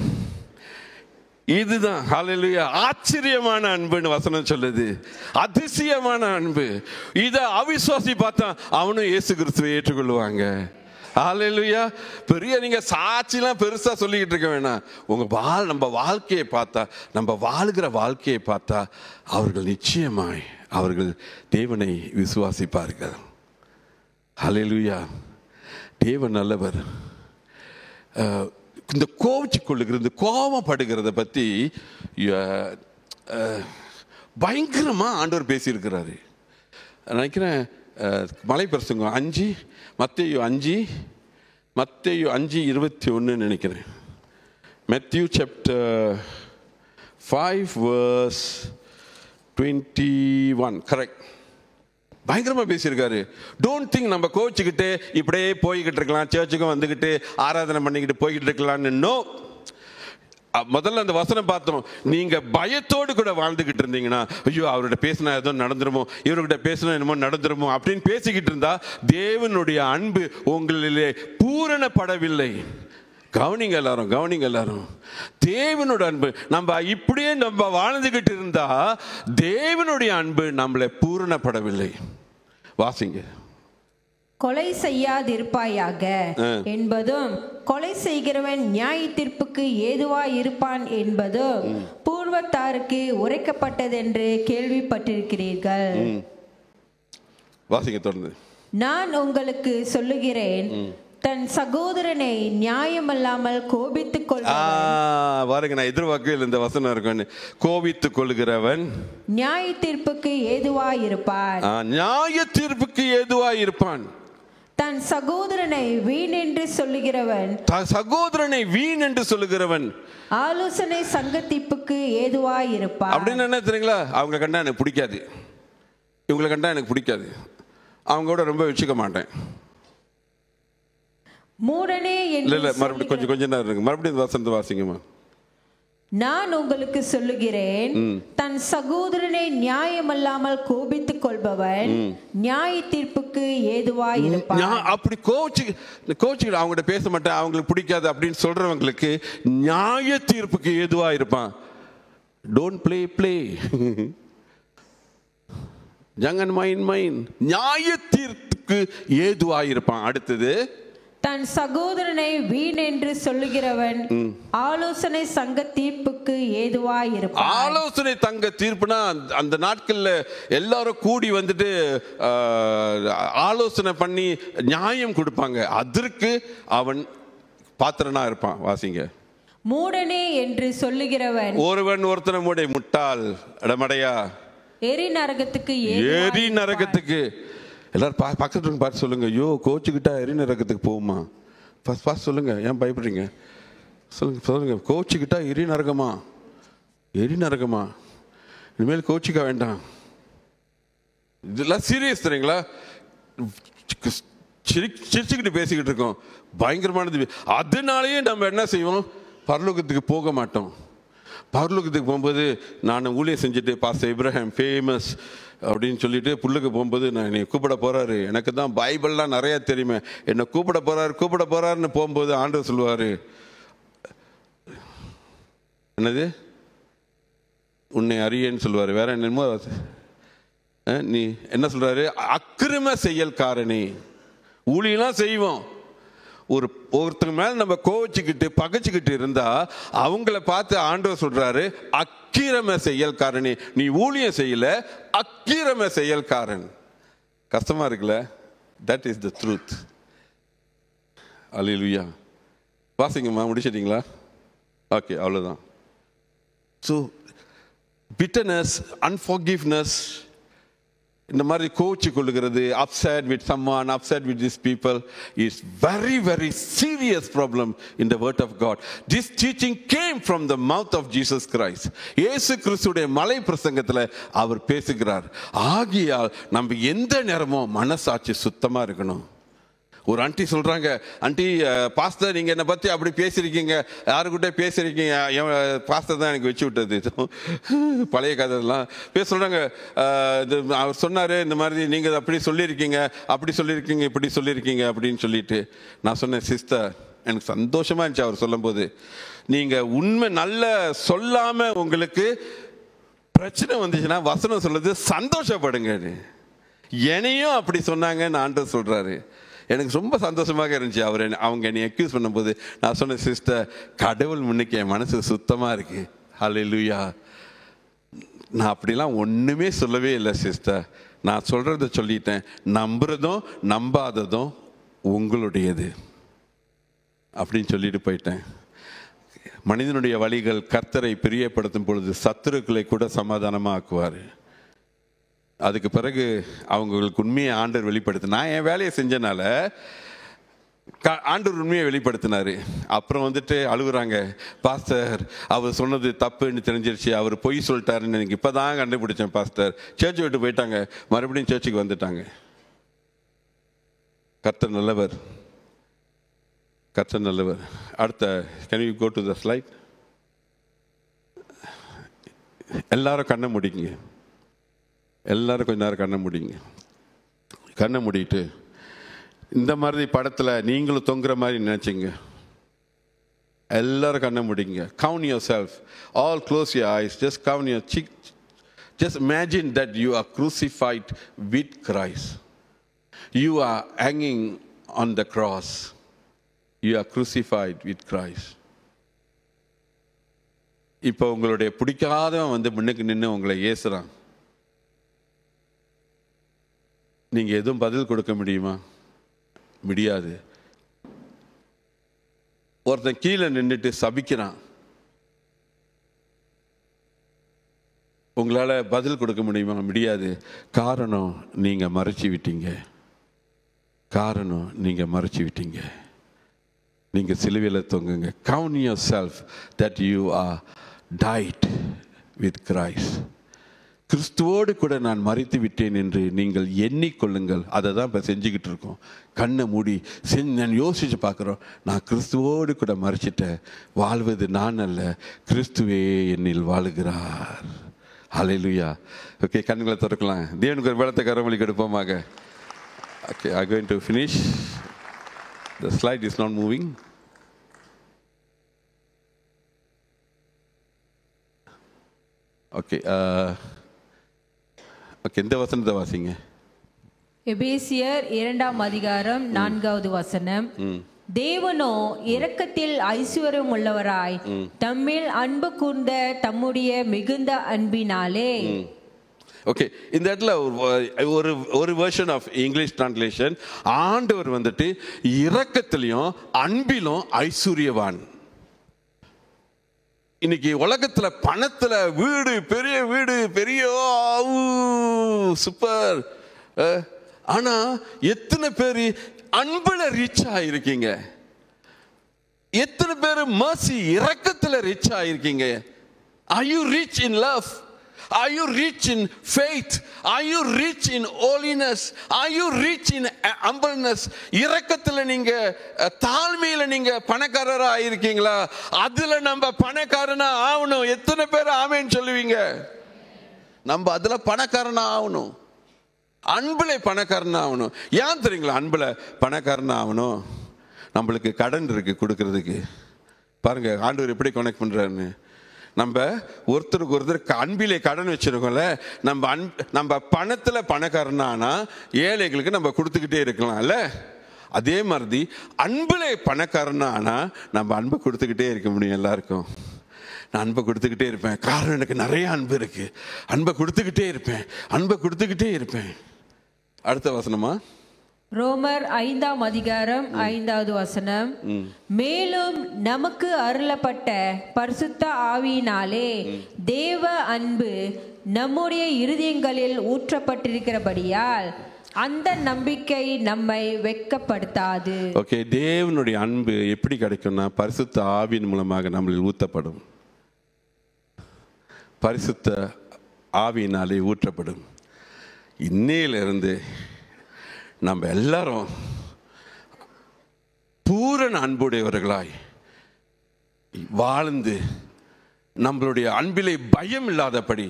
[SPEAKER 3] இதுதான் ஹல்லேலூயா, ஆச்சரியமான அன்புன்னு வசனம் சொல்லுது. அதிசயமான அன்பு. இதை அவிசுவாசி பார்த்தா அவனும் இயேசு கிறிஸ்துவை ஏற்றுக்கொள்வாங்க. ஹல்லேலூயா. பெரிய நீங்க சாட்சிலாம் பெருசா சொல்லிக்கிட்டு இருக்க வேணாம். நம்ம வாழ்க்கையை பார்த்தா, நம்ம வாழ்கிற வாழ்க்கையை பார்த்தா அவர்கள் நிச்சயமாய் அவர்கள் தேவனை விசுவாசிப்பார்கள். ஹல்லேலூயா. தேவன் நல்லவர். இந்த கோவிச்சு கொள்ளுகிறது, கோபப்படுகிறத பற்றி பயங்கரமா ஆண்டவர் பேசியிருக்கிறாரு. நினைக்கிறேன் மலை பிரசங்கம் 5 மத்தேயு 5:21 நினைக்கிறேன். Matthew chapter 5 verse 21 correct. பயங்கரமா பேசியிருக்காரு. டோன்ட் திங்க் நம்ம கோச்சுக்கிட்டு இப்படியே போய்கிட்டு இருக்கலாம், சர்ச்சுக்கும் வந்துக்கிட்டு ஆராதனை பண்ணிக்கிட்டு போய்கிட்டு இருக்கலாம்னு. நோ. முதல்ல அந்த வசனம் பார்த்தோம். நீங்க பயத்தோடு கூட வாழ்ந்துகிட்டு இருந்தீங்கன்னா, ஐயோ அவர்கிட்ட பேசினா ஏதோ நடந்துருமோ, இவர்கிட்ட பேசினா என்னமோ நடந்துருமோ அப்படின்னு பேசிக்கிட்டு இருந்தா தேவனுடைய அன்பு உங்களிலே பூரணப்படவில்லை. கவனிங்க எல்லாரும். தேவனோட அன்பு நம்ம இப்படியே நம்ம வாழ்ந்துகிட்டு இருந்தா தேவனுடைய அன்பு நம்மளை பூரணப்படவில்லை. வாசிங்க.
[SPEAKER 4] கொலை செய்யாதிருப்பாயாக என்பதும் கொலை செய்கிறவன் நியாய தீர்ப்புக்கு ஏதுவாய் இருப்பான் என்பதும் பூர்வத்தாருக்கு உரைக்கப்பட்டதென்று கேள்விப்பட்டிருக்கிறீர்கள்.
[SPEAKER 3] வாசிங்க தொடர்ந்து.
[SPEAKER 4] நான் உங்களுக்கு சொல்லுகிறேன், தன் சகோதரனை நியாயமல்லாமல் கோபித்துக் கொள்கிறவன்,
[SPEAKER 3] பாருங்க நான் எதிர்பார்க்கவே இந்த வசனம் இருக்குன்னு, கோபித்துக் கொள்கிறவன்
[SPEAKER 4] நியாய தீர்ப்புக்கு ஏதுவாய் இருப்பான்.
[SPEAKER 3] நியாய தீர்ப்புக்கு ஏதுவாய் இருப்பான்.
[SPEAKER 4] தன் சகோதரனை வீண் என்று சொல்லுகிறவன் ஆலோசனை சங்கத்திப்புக்கு ஏதுவாய் இருப்பான்.
[SPEAKER 3] அப்படின்னு என்ன தெரியுங்களா? அவங்க கண்டா எனக்கு பிடிக்காது, இவங்களை கண்டா எனக்கு பிடிக்காது, அவங்க கூட ரொம்ப வச்சுக்க மாட்டேன்.
[SPEAKER 4] மூடனே
[SPEAKER 3] இல்ல மறுபடியும் கொஞ்சம் நேரம் இருக்கு. மறுபடியும் வசனத்தை வாசிங்கம்மா.
[SPEAKER 4] நான் உங்களுக்கு சொல்லுகிறேன், தன் சகோதரனை நியாயமல்லாமல் கோபித்துக் கொள்பவன் நியாய தீர்ப்புக்கு ஏதுவாய் இருப்பான்.
[SPEAKER 3] அப்படி கோச்சு அவங்ககிட்ட பேச மாட்டேன், அவங்களுக்கு பிடிக்காது அப்படின்னு சொல்றவங்களுக்கு நியாய தீர்ப்புக்கு ஏதுவா இருப்பான். டோன்ட் பிளே ஜங்கன் மைன் நியாய தீர்ப்புக்கு ஏதுவா இருப்பான். அடுத்தது,
[SPEAKER 4] தன் சகோதரனை வீண் என்று சொல்லுகிறவன் ஆலோசனை சங்க தீர்ப்புக்கு ஏதுவாய் இருப்பான்.
[SPEAKER 3] ஆலோசனை தங்க தீர்ப்புனா அந்த நாட்கள்ல எல்லாரும் கூடி வந்துட்டு ஆலோசனை பண்ணி நியாயம் கொடுப்பாங்க. அதற்கு அவன் பாத்திரனா இருப்பான். வாசிங்க.
[SPEAKER 4] மூடனே என்று சொல்லுகிறவன்
[SPEAKER 3] ஒருத்தனை மூடை, முட்டாள், இடமடையா,
[SPEAKER 4] எரி நரகத்துக்கு.
[SPEAKER 3] எல்லாரும் பக்கத்துல பார்த்து சொல்லுங்க, ஐயோ கோச்சுக்கிட்டா எரி நரகத்துக்கு போகுமா? ஃபர்ஸ்ட் சொல்லுங்க, ஏன் பயப்படுறீங்க? சொல்லுங்க. கோச்சுக்கிட்டா எரி நரகமா? இனிமேல் கோச்சிக்க வேண்டாம். இதெல்லாம் சீரியஸ் தெரியுங்களா? சிரிச்சுக்கிட்டு பேசிக்கிட்டு இருக்கோம், பயங்கரமானது. அதனாலேயே நம்ம என்ன செய்வோம்? பரலோகத்துக்கு போக மாட்டோம். பரலோகத்துக்கு போகும்போது நான் ஊழியம் செஞ்சுட்டு பாஸ்டர் இப்ராஹிம் ஃபேமஸ் அப்படின்னு சொல்லிட்டு புல்லுக்கு போகும்போது நான் என்னை கூப்பிட போறாரு, எனக்கு தான் பைபிள்லாம் நிறைய தெரியுமே, என்னை கூப்பிட போறாருன்னு போகும்போது ஆண்டவர் சொல்லுவாரு, என்னது உன்னை அறியேன்னு சொல்லுவாரு. வேற என்னமோ நீ என்ன சொல்றாரு? அக்கிரம செயல்காரனே. ஊழியெல்லாம் செய்வோம், ஒருத்தங்க மேல நம்ம கோவிச்சுக்கிட்டு பகைச்சுக்கிட்டு இருந்தா அவங்கள பார்த்து ஆண்டவர் சொல்றாரு, அக்கிரம செயல்காரனே, நீ ஊழியம் செய்யல, அக்கிரம செயல்காரன். கஷ்டமா இருக்குல்ல? That is the truth. அல்லேலூயா. வாசிங்கம்மா, முடிச்சிட்டீங்களா? ஓகே, அவ்வளவுதான். ஸோ பிட்டர்னஸ், அன்ஃபர்கிவ்னஸ், இந்த மாதிரி கோச்சு கொள்ளுகிறது, upset with someone, upset with this people is very very serious problem in the word of God. This teaching came from the mouth of Jesus Christ. இயேசு கிறிஸ்துடைய மலை பிரசங்கத்தில் அவர் பேசுகிறார். ஆகியால் நம்ம எந்த நேரமும் மனசாட்சி சுத்தமா இருக்கணும். ஒரு ஆண்டி சொல்றாங்க, ஆண்டி பாஸ்டர் நீங்க என்னை பத்தி அப்படி பேசிருக்கீங்க, யாருக்கிட்ட பேசிருக்கீங்க, பாஸ்டர் தான் எனக்கு வச்சு விட்டது, பழைய கதைலாம் பேச சொல்றாங்க. அவர் சொன்னாரு, இந்த மாதிரி நீங்க அப்படி சொல்லியிருக்கீங்க, இப்படி சொல்லியிருக்கீங்க அப்படின்னு சொல்லிட்டு நான் சொன்னேன், சிஸ்டர் எனக்கு சந்தோஷமா இருந்துச்சு அவர் சொல்லும்போது. நீங்க உண்மை நல்ல சொல்லாம உங்களுக்கு பிரச்சனை வந்துச்சுன்னா வசனம் சொல்லுது சந்தோஷப்படுங்க. என்னையும் அப்படி சொன்னாங்கன்னு ஆண்டவர் சொல்றாரு. எனக்கு ரொம்ப சந்தோஷமாக இருந்துச்சு. அவங்க என்னை அக்யூஸ் பண்ணும்போது நான் சொன்ன, சிஸ்டர் கடவுள் முன்னுக்கு என் மனசு சுத்தமா இருக்கு. ஹல்லேலூயா. நான் அப்படிலாம் ஒண்ணுமே சொல்லவே இல்லை சிஸ்டர். நான் சொல்றத சொல்லிட்டேன். நம்புறதும் நம்பாததும் உங்களுடையது அப்படின்னு சொல்லிட்டு போயிட்டேன். மனிதனுடைய வழிகள் கர்த்தரை பிரியப்படுத்தும் பொழுது சத்துருக்களை கூட சமாதானமாக ஆக்குவார். அதுக்கு பிறகு அவங்களுக்கு உண்மையை ஆண்டவர் வெளிப்படுத்த, நான் என் வேலையை செஞ்சனால ஆண்டவர் உண்மையை வெளிப்படுத்தினாரு. அப்புறம் வந்துட்டு அழுகுறாங்க, பாஸ்டர் அவர் சொன்னது தப்புன்னு தெரிஞ்சிருச்சு, அவர் பொய் சொல்லிட்டாருன்னு எனக்கு இப்போதான் கண்டுபிடிச்சேன் பாஸ்டர். சர்ச்சை விட்டு போயிட்டாங்க, மறுபடியும் சர்ச்சுக்கு வந்துட்டாங்க. கர்த்தர் நல்லவர், கர்த்தர் நல்லவர். அடுத்த can you go to the slide. எல்லாரும் கண்ணை முடிங்க, எல்லாரும் கொஞ்ச நேரம் கண்ணை முடிங்க. கண்ணை மூடிட்டு இந்த மாதிரி படத்தில் நீங்களும் தொங்குற மாதிரி நினைச்சிங்க. எல்லாரும் கண்ணை முடிங்க. Count yourself. All close your eyes. Just count your sick. Just imagine that you are crucified with Christ. You are hanging on the cross. You are crucified with Christ. இப்போ உங்களுடைய பிடிக்காதவன் வந்து முன்னுக்கு நின்று உங்களை ஏசுறான். நீங்க எதுவும் பதில் கொடுக்க முடியுமா? முடியாது. ஒருத்தன் கீழே நின்றுட்டு சபிக்கிறான், உங்களால பதில் கொடுக்க முடியுமா? முடியாது. காரணம் நீங்க மறைச்சு விட்டீங்க. காரணம் நீங்க மறைச்சு விட்டீங்க. நீங்க சிலுவையில் தொங்குங்க. Count yourself that you are died with Christ. கிறிஸ்துவோடு கூட நான் மறித்து விட்டேன் என்று நீங்கள் எண்ணிக்கொள்ளுங்கள். அதை தான் இப்போ செஞ்சுக்கிட்டு இருக்கோம். கண்ணை மூடி நான் யோசிச்சு பார்க்குறோம். நான் கிறிஸ்துவோடு கூட மறிச்சிட்டேன். வாழ்வது நான் அல்ல, கிறிஸ்துவே என்னில் வாழுகிறார். ஹல்லேலூயா. ஓகே, கண்களை திறக்கலாம். தேவனுக்கு ஒரு பலத்த கரவொலி கொடுப்போமாக. Okay, I'm going to finish. The slide is not moving. Okay, okay, இந்த வசனத்தை வாசிங்க.
[SPEAKER 4] எபேசியர் 2ஆம் அதிகாரம் 4வது வசனம். தேவனோ இரக்கத்தில் ஐஸ்வர்யம் உள்ளவராய் தம்மில் அன்பு கூர்ந்த தம்முடைய மிகுந்த அன்பினாலே.
[SPEAKER 3] ஓகே, இந்த இடத்துல ஒரு வெர்ஷன் ஆஃப் இங்கிலீஷ் டிரான்ஸ்லேஷன், ஆண்டவர் வந்துட்டு இரக்கத்திலையும் அன்பிலும் ஐஸ்வர்யவான். இன்னைக்கு உலகத்துல பணத்துல வீடு, பெரிய வீடு, பெரிய சூப்பர், ஆனா எத்தனை பேர் அன்புல ரீச் ஆயிருக்கீங்க? எத்தனை பேர் மர்சி இரக்கத்துல ரீச் ஆயிருக்கீங்க? Are you rich in love? Are you rich in faith? Are you rich in holiness? Are you rich in humbleness? இரக்கத்துல நீங்க தாழ்மையில நீங்க பணக்காரரா இருக்கீங்களா? அதுல நம்ம பணக்காரனா ஆகணும். எத்தனை பேர் ஆமேன்னு சொல்லுவீங்க? நம்ம அதுல பணக்காரனா ஆகணும். அன்புல பணக்காரனா ஆகணும். ஏன் தெரியுங்களா அன்புல பணக்காரனா ஆகணும்? நம்மளுக்கு கடன் இருக்கு கொடுக்கறதுக்கு. பாருங்க ஆண்டவர் எப்படி கனெக்ட் பண்றாருன்னு. நம்ம ஒருத்தருக்கு ஒருத்தருக்கு அன்பிலே கடன் வச்சிருக்கோம்ல, நம்ம பணத்துல பணக்காரனா ஏழைகளுக்கு நம்ம கொடுத்துக்கிட்டே இருக்கலாம்ல. அதே மாதிரி அன்புலே பணக்காரனா நம்ம அன்பை கொடுத்துக்கிட்டே இருக்க முடியும். எல்லாருக்கும் நான் அன்பை கொடுத்துக்கிட்டே இருப்பேன். காரணம் எனக்கு நிறைய அன்பு இருக்கு. அன்பை கொடுத்துக்கிட்டே இருப்பேன், அன்பை கொடுத்துக்கிட்டே இருப்பேன். அடுத்த வசனமா,
[SPEAKER 4] ரோமர் 5ஆம் அதிகாரம் 5வது வசனம். மேலும் நமக்கு அருளப்பட்ட பரிசுத்த ஆவியினாலே தேவ அன்பு நம்முடைய இருதயங்களில் ஊற்றப்பட்டிருக்கிறபடியால் அந்த நம்பிக்கை நம்மை வெட்கப்படுத்தாது.
[SPEAKER 3] ஓகே, தேவனுடைய அன்பு எப்படி கிடைக்கும்னா பரிசுத்த ஆவியின் மூலமாக நம்மளில் ஊற்றப்படும். பரிசுத்த ஆவியினாலே ஊற்றப்படும். இன்னையிலிருந்து நம்ம எல்லாரும் பூரண அன்புடையவர்களாய் வாழ்ந்து நம்மளுடைய அன்பிலே பயம் இல்லாதபடி,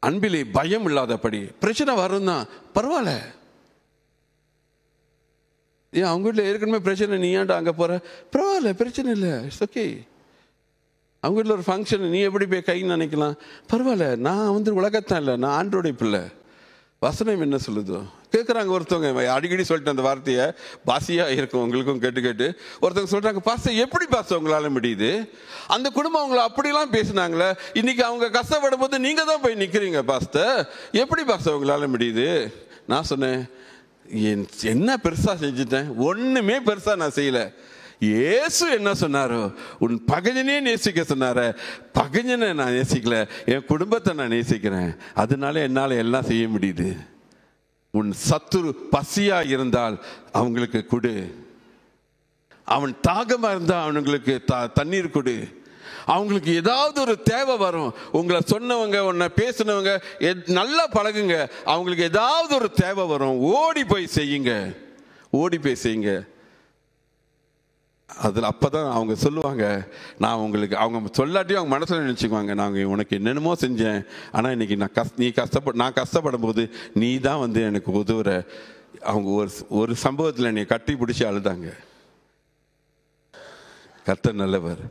[SPEAKER 3] அன்பிலே பயம் இல்லாதபடி, பிரச்சனை வரும் தான் பரவாயில்ல, ஏன் அவங்க வீட்டில் ஏற்கனவே பிரச்சனை, நீ ஏன்டா அங்கே போகிற? பரவாயில்ல, பிரச்சனை இல்லை, இட்ஸ் ஓகே. அவங்க வீட்டில் ஒரு ஃபங்க்ஷன், நீ எப்படி போய் கைன்னு நினைக்கலாம், பரவாயில்ல, நான் வந்து உலகத்தான் இல்லை, நான் ஆண்டோடைய பிள்ளை. வசனம் என்ன சொல்லுதோ கேட்குறாங்க. ஒருத்தவங்க அடிக்கடி சொல்லிட்டு அந்த வார்த்தையை பாசியாக இருக்கும் உங்களுக்கும் கேட்டு கேட்டு. ஒருத்தவங்க சொல்கிறாங்க, பாஸ்டர் எப்படி பாஸ்டர் உங்களால் முடியுது? அந்த குடும்பம் அவங்கள அப்படிலாம் பேசினாங்களே, இன்னைக்கு அவங்க கஷ்டப்படும் போது நீங்கள் தான் போய் நிற்கிறீங்க பாஸ்டர், எப்படி பாஸ்டர் உங்களால் முடியுது? நான் சொன்னேன், என்ன பெருசாக செஞ்சுட்டேன்? ஒன்றுமே பெருசாக நான் செய்யலை. இயேசு என்ன சொன்னாரோ, உன் பகைஞனே நேசிக்க சொன்னார, பகைஞனை நான் நேசிக்கல, என் குடும்பத்தை நான் நேசிக்கிறேன், அதனால என்னால் எல்லாம் செய்ய முடியுது. உன் சத்துரு பசியா இருந்தால் அவங்களுக்கு கொடு, அவன் தாகமா இருந்தால் அவங்களுக்கு தண்ணீர் கொடு. அவங்களுக்கு ஏதாவது ஒரு தேவை வரும், உங்களை சொன்னவங்க உன்னை பேசினவங்க நல்லா பழகுங்க, அவங்களுக்கு ஏதாவது ஒரு தேவை வரும், ஓடி போய் செய்யுங்க, ஓடி போய் செய்யுங்க. அதில் அப்போ தான் அவங்க சொல்லுவாங்க, நான் உங்களுக்கு, அவங்க சொல்லாட்டியும் அவங்க மனசில் நினச்சிக்குவாங்க, நாங்கள் உனக்கு என்னென்னமோ செஞ்சேன், ஆனால் இன்னைக்கு நான் கஷ்டப்படும் போது நீ தான் வந்து எனக்கு உதவுற. அவங்க ஒரு சம்பவத்தில் என்னை கட்டி பிடிச்சி அழுதாங்க. கர்த்தர் நல்லவர்.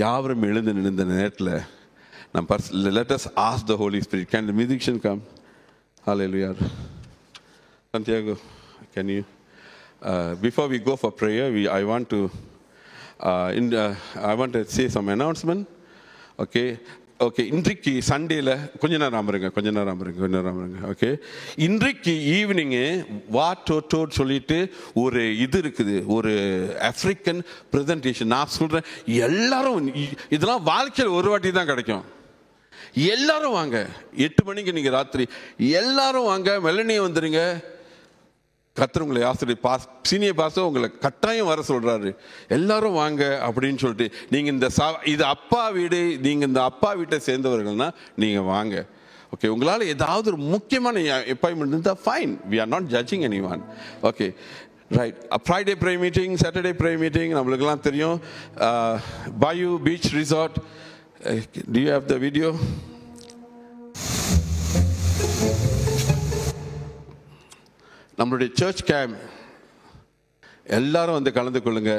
[SPEAKER 3] யாவரும் எழுந்து நின்ற நேரத்தில் let us ask the Holy Spirit. Can the musician come? Hallelujah. Santiago, can you? Before we go for prayer, I want to say some announcement. Okay. இன்றைக்கு சண்டேல கொஞ்ச நேரம் இருங்க. ஓகே, இன்றைக்கு ஈவினிங்கு வாட்டோட்டோட் சொல்லிட்டு ஒரு இது இருக்குது, ஒரு ஆப்பிரிக்கன் ப்ரெசன்டேஷன். நான் சொல்றேன், எல்லாரும் இதெல்லாம் வாழ்க்கையில் ஒரு வாட்டி தான் கிடைக்கும். எல்லாரும் வாங்க, 8 மணிக்கு நீங்க ராத்திரி எல்லாரும் வாங்க, வெள்ளனையே வந்துருங்க. கர்த்தர் உங்களை ஆசிரியர் சீனியர் பாஸ்டர் உங்களை கட்டாயம் வர சொல்றாரு, எல்லாரும் வாங்க அப்படின்னு சொல்லிட்டு. நீங்க இது அப்பா வீடு, நீங்க இந்த அப்பா வீட்டை சேர்ந்தவர்கள்னா நீங்க வாங்க. ஓகே, உங்களால் ஏதாவது ஒரு முக்கியமான அப்பாயின்மெண்ட் இருந்தால் fine, we are not judging anyone. Okay, right. Friday pray meeting, Saturday pray meeting நம்மளுக்கெல்லாம் தெரியும். பாயு beach resort. Do you have the video? நம்மளுடைய சர்ச் கேம்ப் எல்லாரும் வந்து கலந்து கொள்ளுங்க.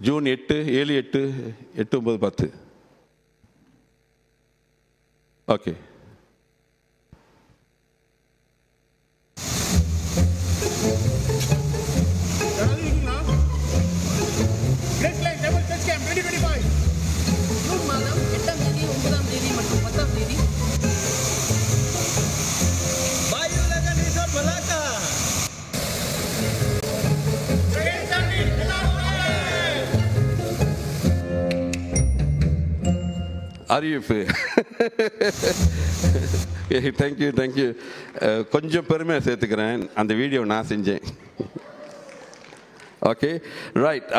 [SPEAKER 3] ஜூன் 8, 7, 8, 8, 9, 10. ஓகே, அறிவிப்பு. தேங்க்யூ. கொஞ்சம் பெருமையாக சேர்த்துக்கிறேன், அந்த வீடியோ நான் செஞ்சேன். Okay, right.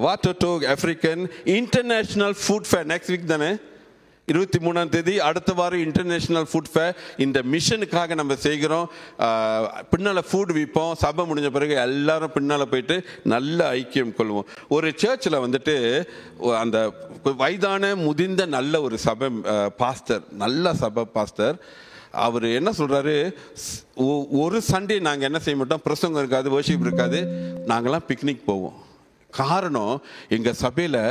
[SPEAKER 3] வாட்டோட்டோக் African international food fair next week தானே, 23ஆம் தேதி, அடுத்த வாரம் இன்டர்நேஷ்னல் ஃபுட் ஃபேர். இந்த மிஷனுக்காக நம்ம செய்கிறோம். பின்னால் ஃபுட் விற்போம், சபை முடிஞ்ச பிறகு எல்லாரும் பின்னால் போயிட்டு நல்ல ஐக்கியம் கொள்வோம். ஒரு சர்ச்சில் வந்துட்டு அந்த வயதான முதிர்ந்த நல்ல ஒரு சபை பாஸ்டர், நல்ல சபை பாஸ்டர், அவர் என்ன சொல்கிறாரு, ஒரு சண்டே நாங்கள் என்ன செய்ய மாட்டோம், பிரசங்கம் இருக்காது, வர்ஷிப் இருக்காது, நாங்கள்லாம் பிக்னிக் போவோம். காரணம், எங்கள் சபையில்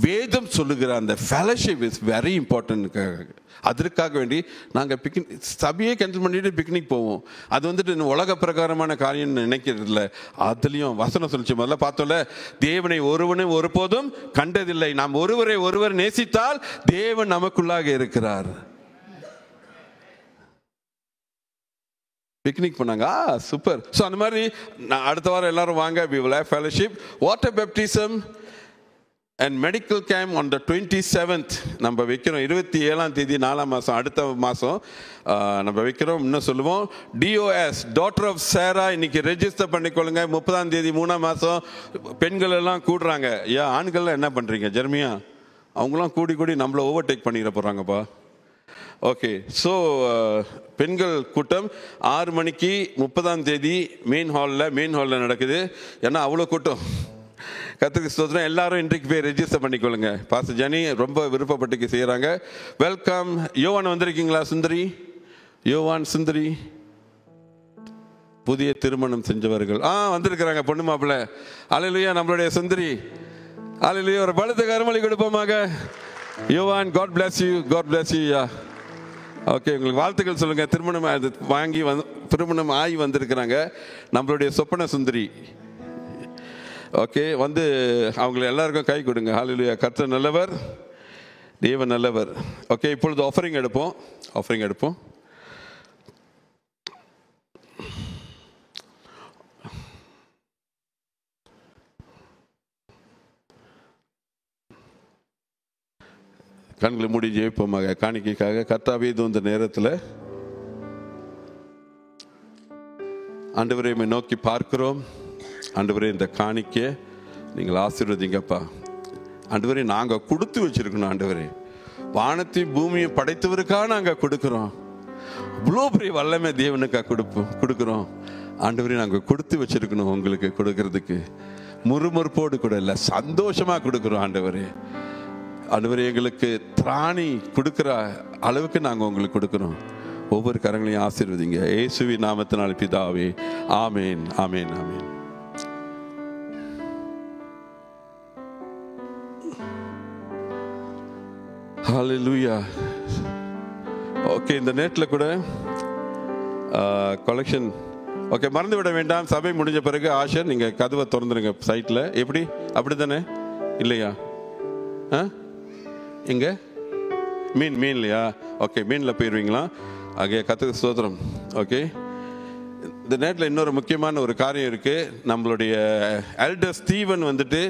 [SPEAKER 3] வேதம் சொல்லுகிற அந்த ஃபெலோஷிப் இஸ் வெரி இம்பார்ட்டன்ட். அதற்காக வேண்டி நாங்கள் சபையே கேன்சல் பண்ணிட்டு பிக்னிக் போவோம். அது வந்துட்டு உலக பிரகாரமான காரியம் நினைக்கிறது இல்லை. அதுலேயும் வசனம் சொல்லிச்சு, முதல்ல பார்த்தோம்ல, தேவனை ஒருவனும் ஒருபோதும் கண்டதில்லை, நாம் ஒருவரை ஒருவர் நேசித்தால் தேவன் நமக்குள்ளாக இருக்கிறார். பிக்னிக் பண்ணாங்க, சூப்பர். ஸோ அந்த மாதிரி அடுத்த வாரம் எல்லாரும் வாங்க, we will have fellowship. Water baptism and medical camp on the 27th நம்ம வைக்கிறோம். 27ஆம் தேதி 4ஆம் மாதம், அடுத்த மாதம் நம்ம வைக்கிறோம். இன்னும் சொல்லுவோம், DOS டாட்டர் ஆஃப் சேரா இன்னைக்கு ரெஜிஸ்டர் பண்ணிக்கொள்ளுங்க. 30ஆம் தேதி 3ஆம் மாதம் பெண்கள் எல்லாம் கூடுறாங்க. ஆண்கள்லாம் என்ன பண்ணுறீங்க? ஜெர்மியா, அவங்களாம் கூடி நம்மளை ஓவர்டேக் பண்ணிட போகிறாங்கப்பா. ஓகே, ஸோ பெண்கள் கூட்டம் 6 மணிக்கு 30ஆம் தேதி மெயின் ஹாலில் நடக்குது. ஏன்னா அவ்வளோ கூட்டம். கர்த்தருக்கு ஸ்தோத்திரம். எல்லாரும் இன்றைக்கு போய் ரெஜிஸ்டர் பண்ணிக்கொள்ளுங்க. பாஸ்டர் ஜனி ரொம்ப விருப்பப்பட்டு செய்கிறாங்க. வெல்கம். யோவான் வந்திருக்கீங்களா? சுந்தரி, யோவான், சுந்தரி, புதிய திருமணம் செஞ்சவர்கள் வந்திருக்கிறாங்க பொண்ணு மாப்பிள்ளை. அல்லேலூயா. நம்மளுடைய சுந்தரி. அல்லேலூயா. ஒரு பலத்த கரமொழி கொடுப்போமாக. Yovan, God bless you. God bless you. Okay, உங்களுக்கு வாழ்த்துக்கள் சொல்லுங்க. திருமணம் வாங்கி திருமணம் ஆகி வந்திருக்கிறாங்க நம்மளுடைய சொப்பன சுந்தரி. ஓகே, வந்து அவங்களை எல்லாருக்கும் கை கொடுங்க. ஹல்லேலூயா. கர்த்தர் நல்லவர், தேவன் நல்லவர். ஓகே, இப்பொழுது ஆஃபரிங் எடுப்போம். கண்களை மூடி ஜெயிப்போமாக காணிக்கைக்காக. கர்த்தாவே, இது இந்த நேரத்தில் ஆண்டவரை நோக்கி பார்க்கிறோம். ஆண்டவரே, இந்த காணிக்கை நீங்கள் ஆசீர்வதிங்கப்பா. ஆண்டவரே, நாங்கள் கொடுத்து வச்சிருக்கணும். ஆண்டவரே, வானத்தையும் பூமியும் படைத்தவருக்காக நாங்கள் கொடுக்குறோம். இவ்வளோ பெரிய வல்லமை தேவனுக்காக கொடுக்குறோம். ஆண்டவரே, நாங்கள் கொடுத்து வச்சிருக்கணும். உங்களுக்கு கொடுக்கறதுக்கு முறுமுறுப்போடு கூட இல்லை, சந்தோஷமாக கொடுக்குறோம். ஆண்டவரே, எங்களுக்கு திராணி கொடுக்குற அளவுக்கு நாங்கள் உங்களுக்கு கொடுக்குறோம். ஒவ்வொரு கரங்களையும் ஆசீர்வதிங்க இயேசுவின் நாமத்தினால் பிதாவே. ஆமேன், ஆமேன், ஆமேன். ஹல்லேலூயா. ஓகே, இந்த நேட்டில் கூட கலெக்ஷன். ஓகே, மறந்து விட வேண்டாம். சபை முடிஞ்ச பிறகு ஆஷர் நீங்கள் கதவை திறந்துருங்க சைட்டில். எப்படி? அப்படி தானே இல்லையா? எங்க மீன் இல்லையா? ஓகே, மீனில் போயிடுவீங்களா? ஆகிய கர்த்தருக்கு ஸ்தோத்திரம். ஓகே, இந்த நேரத்தில் இன்னொரு முக்கியமான ஒரு காரியம் இருக்கு. நம்மளுடைய எல்டர் ஸ்டீவன் வந்துட்டு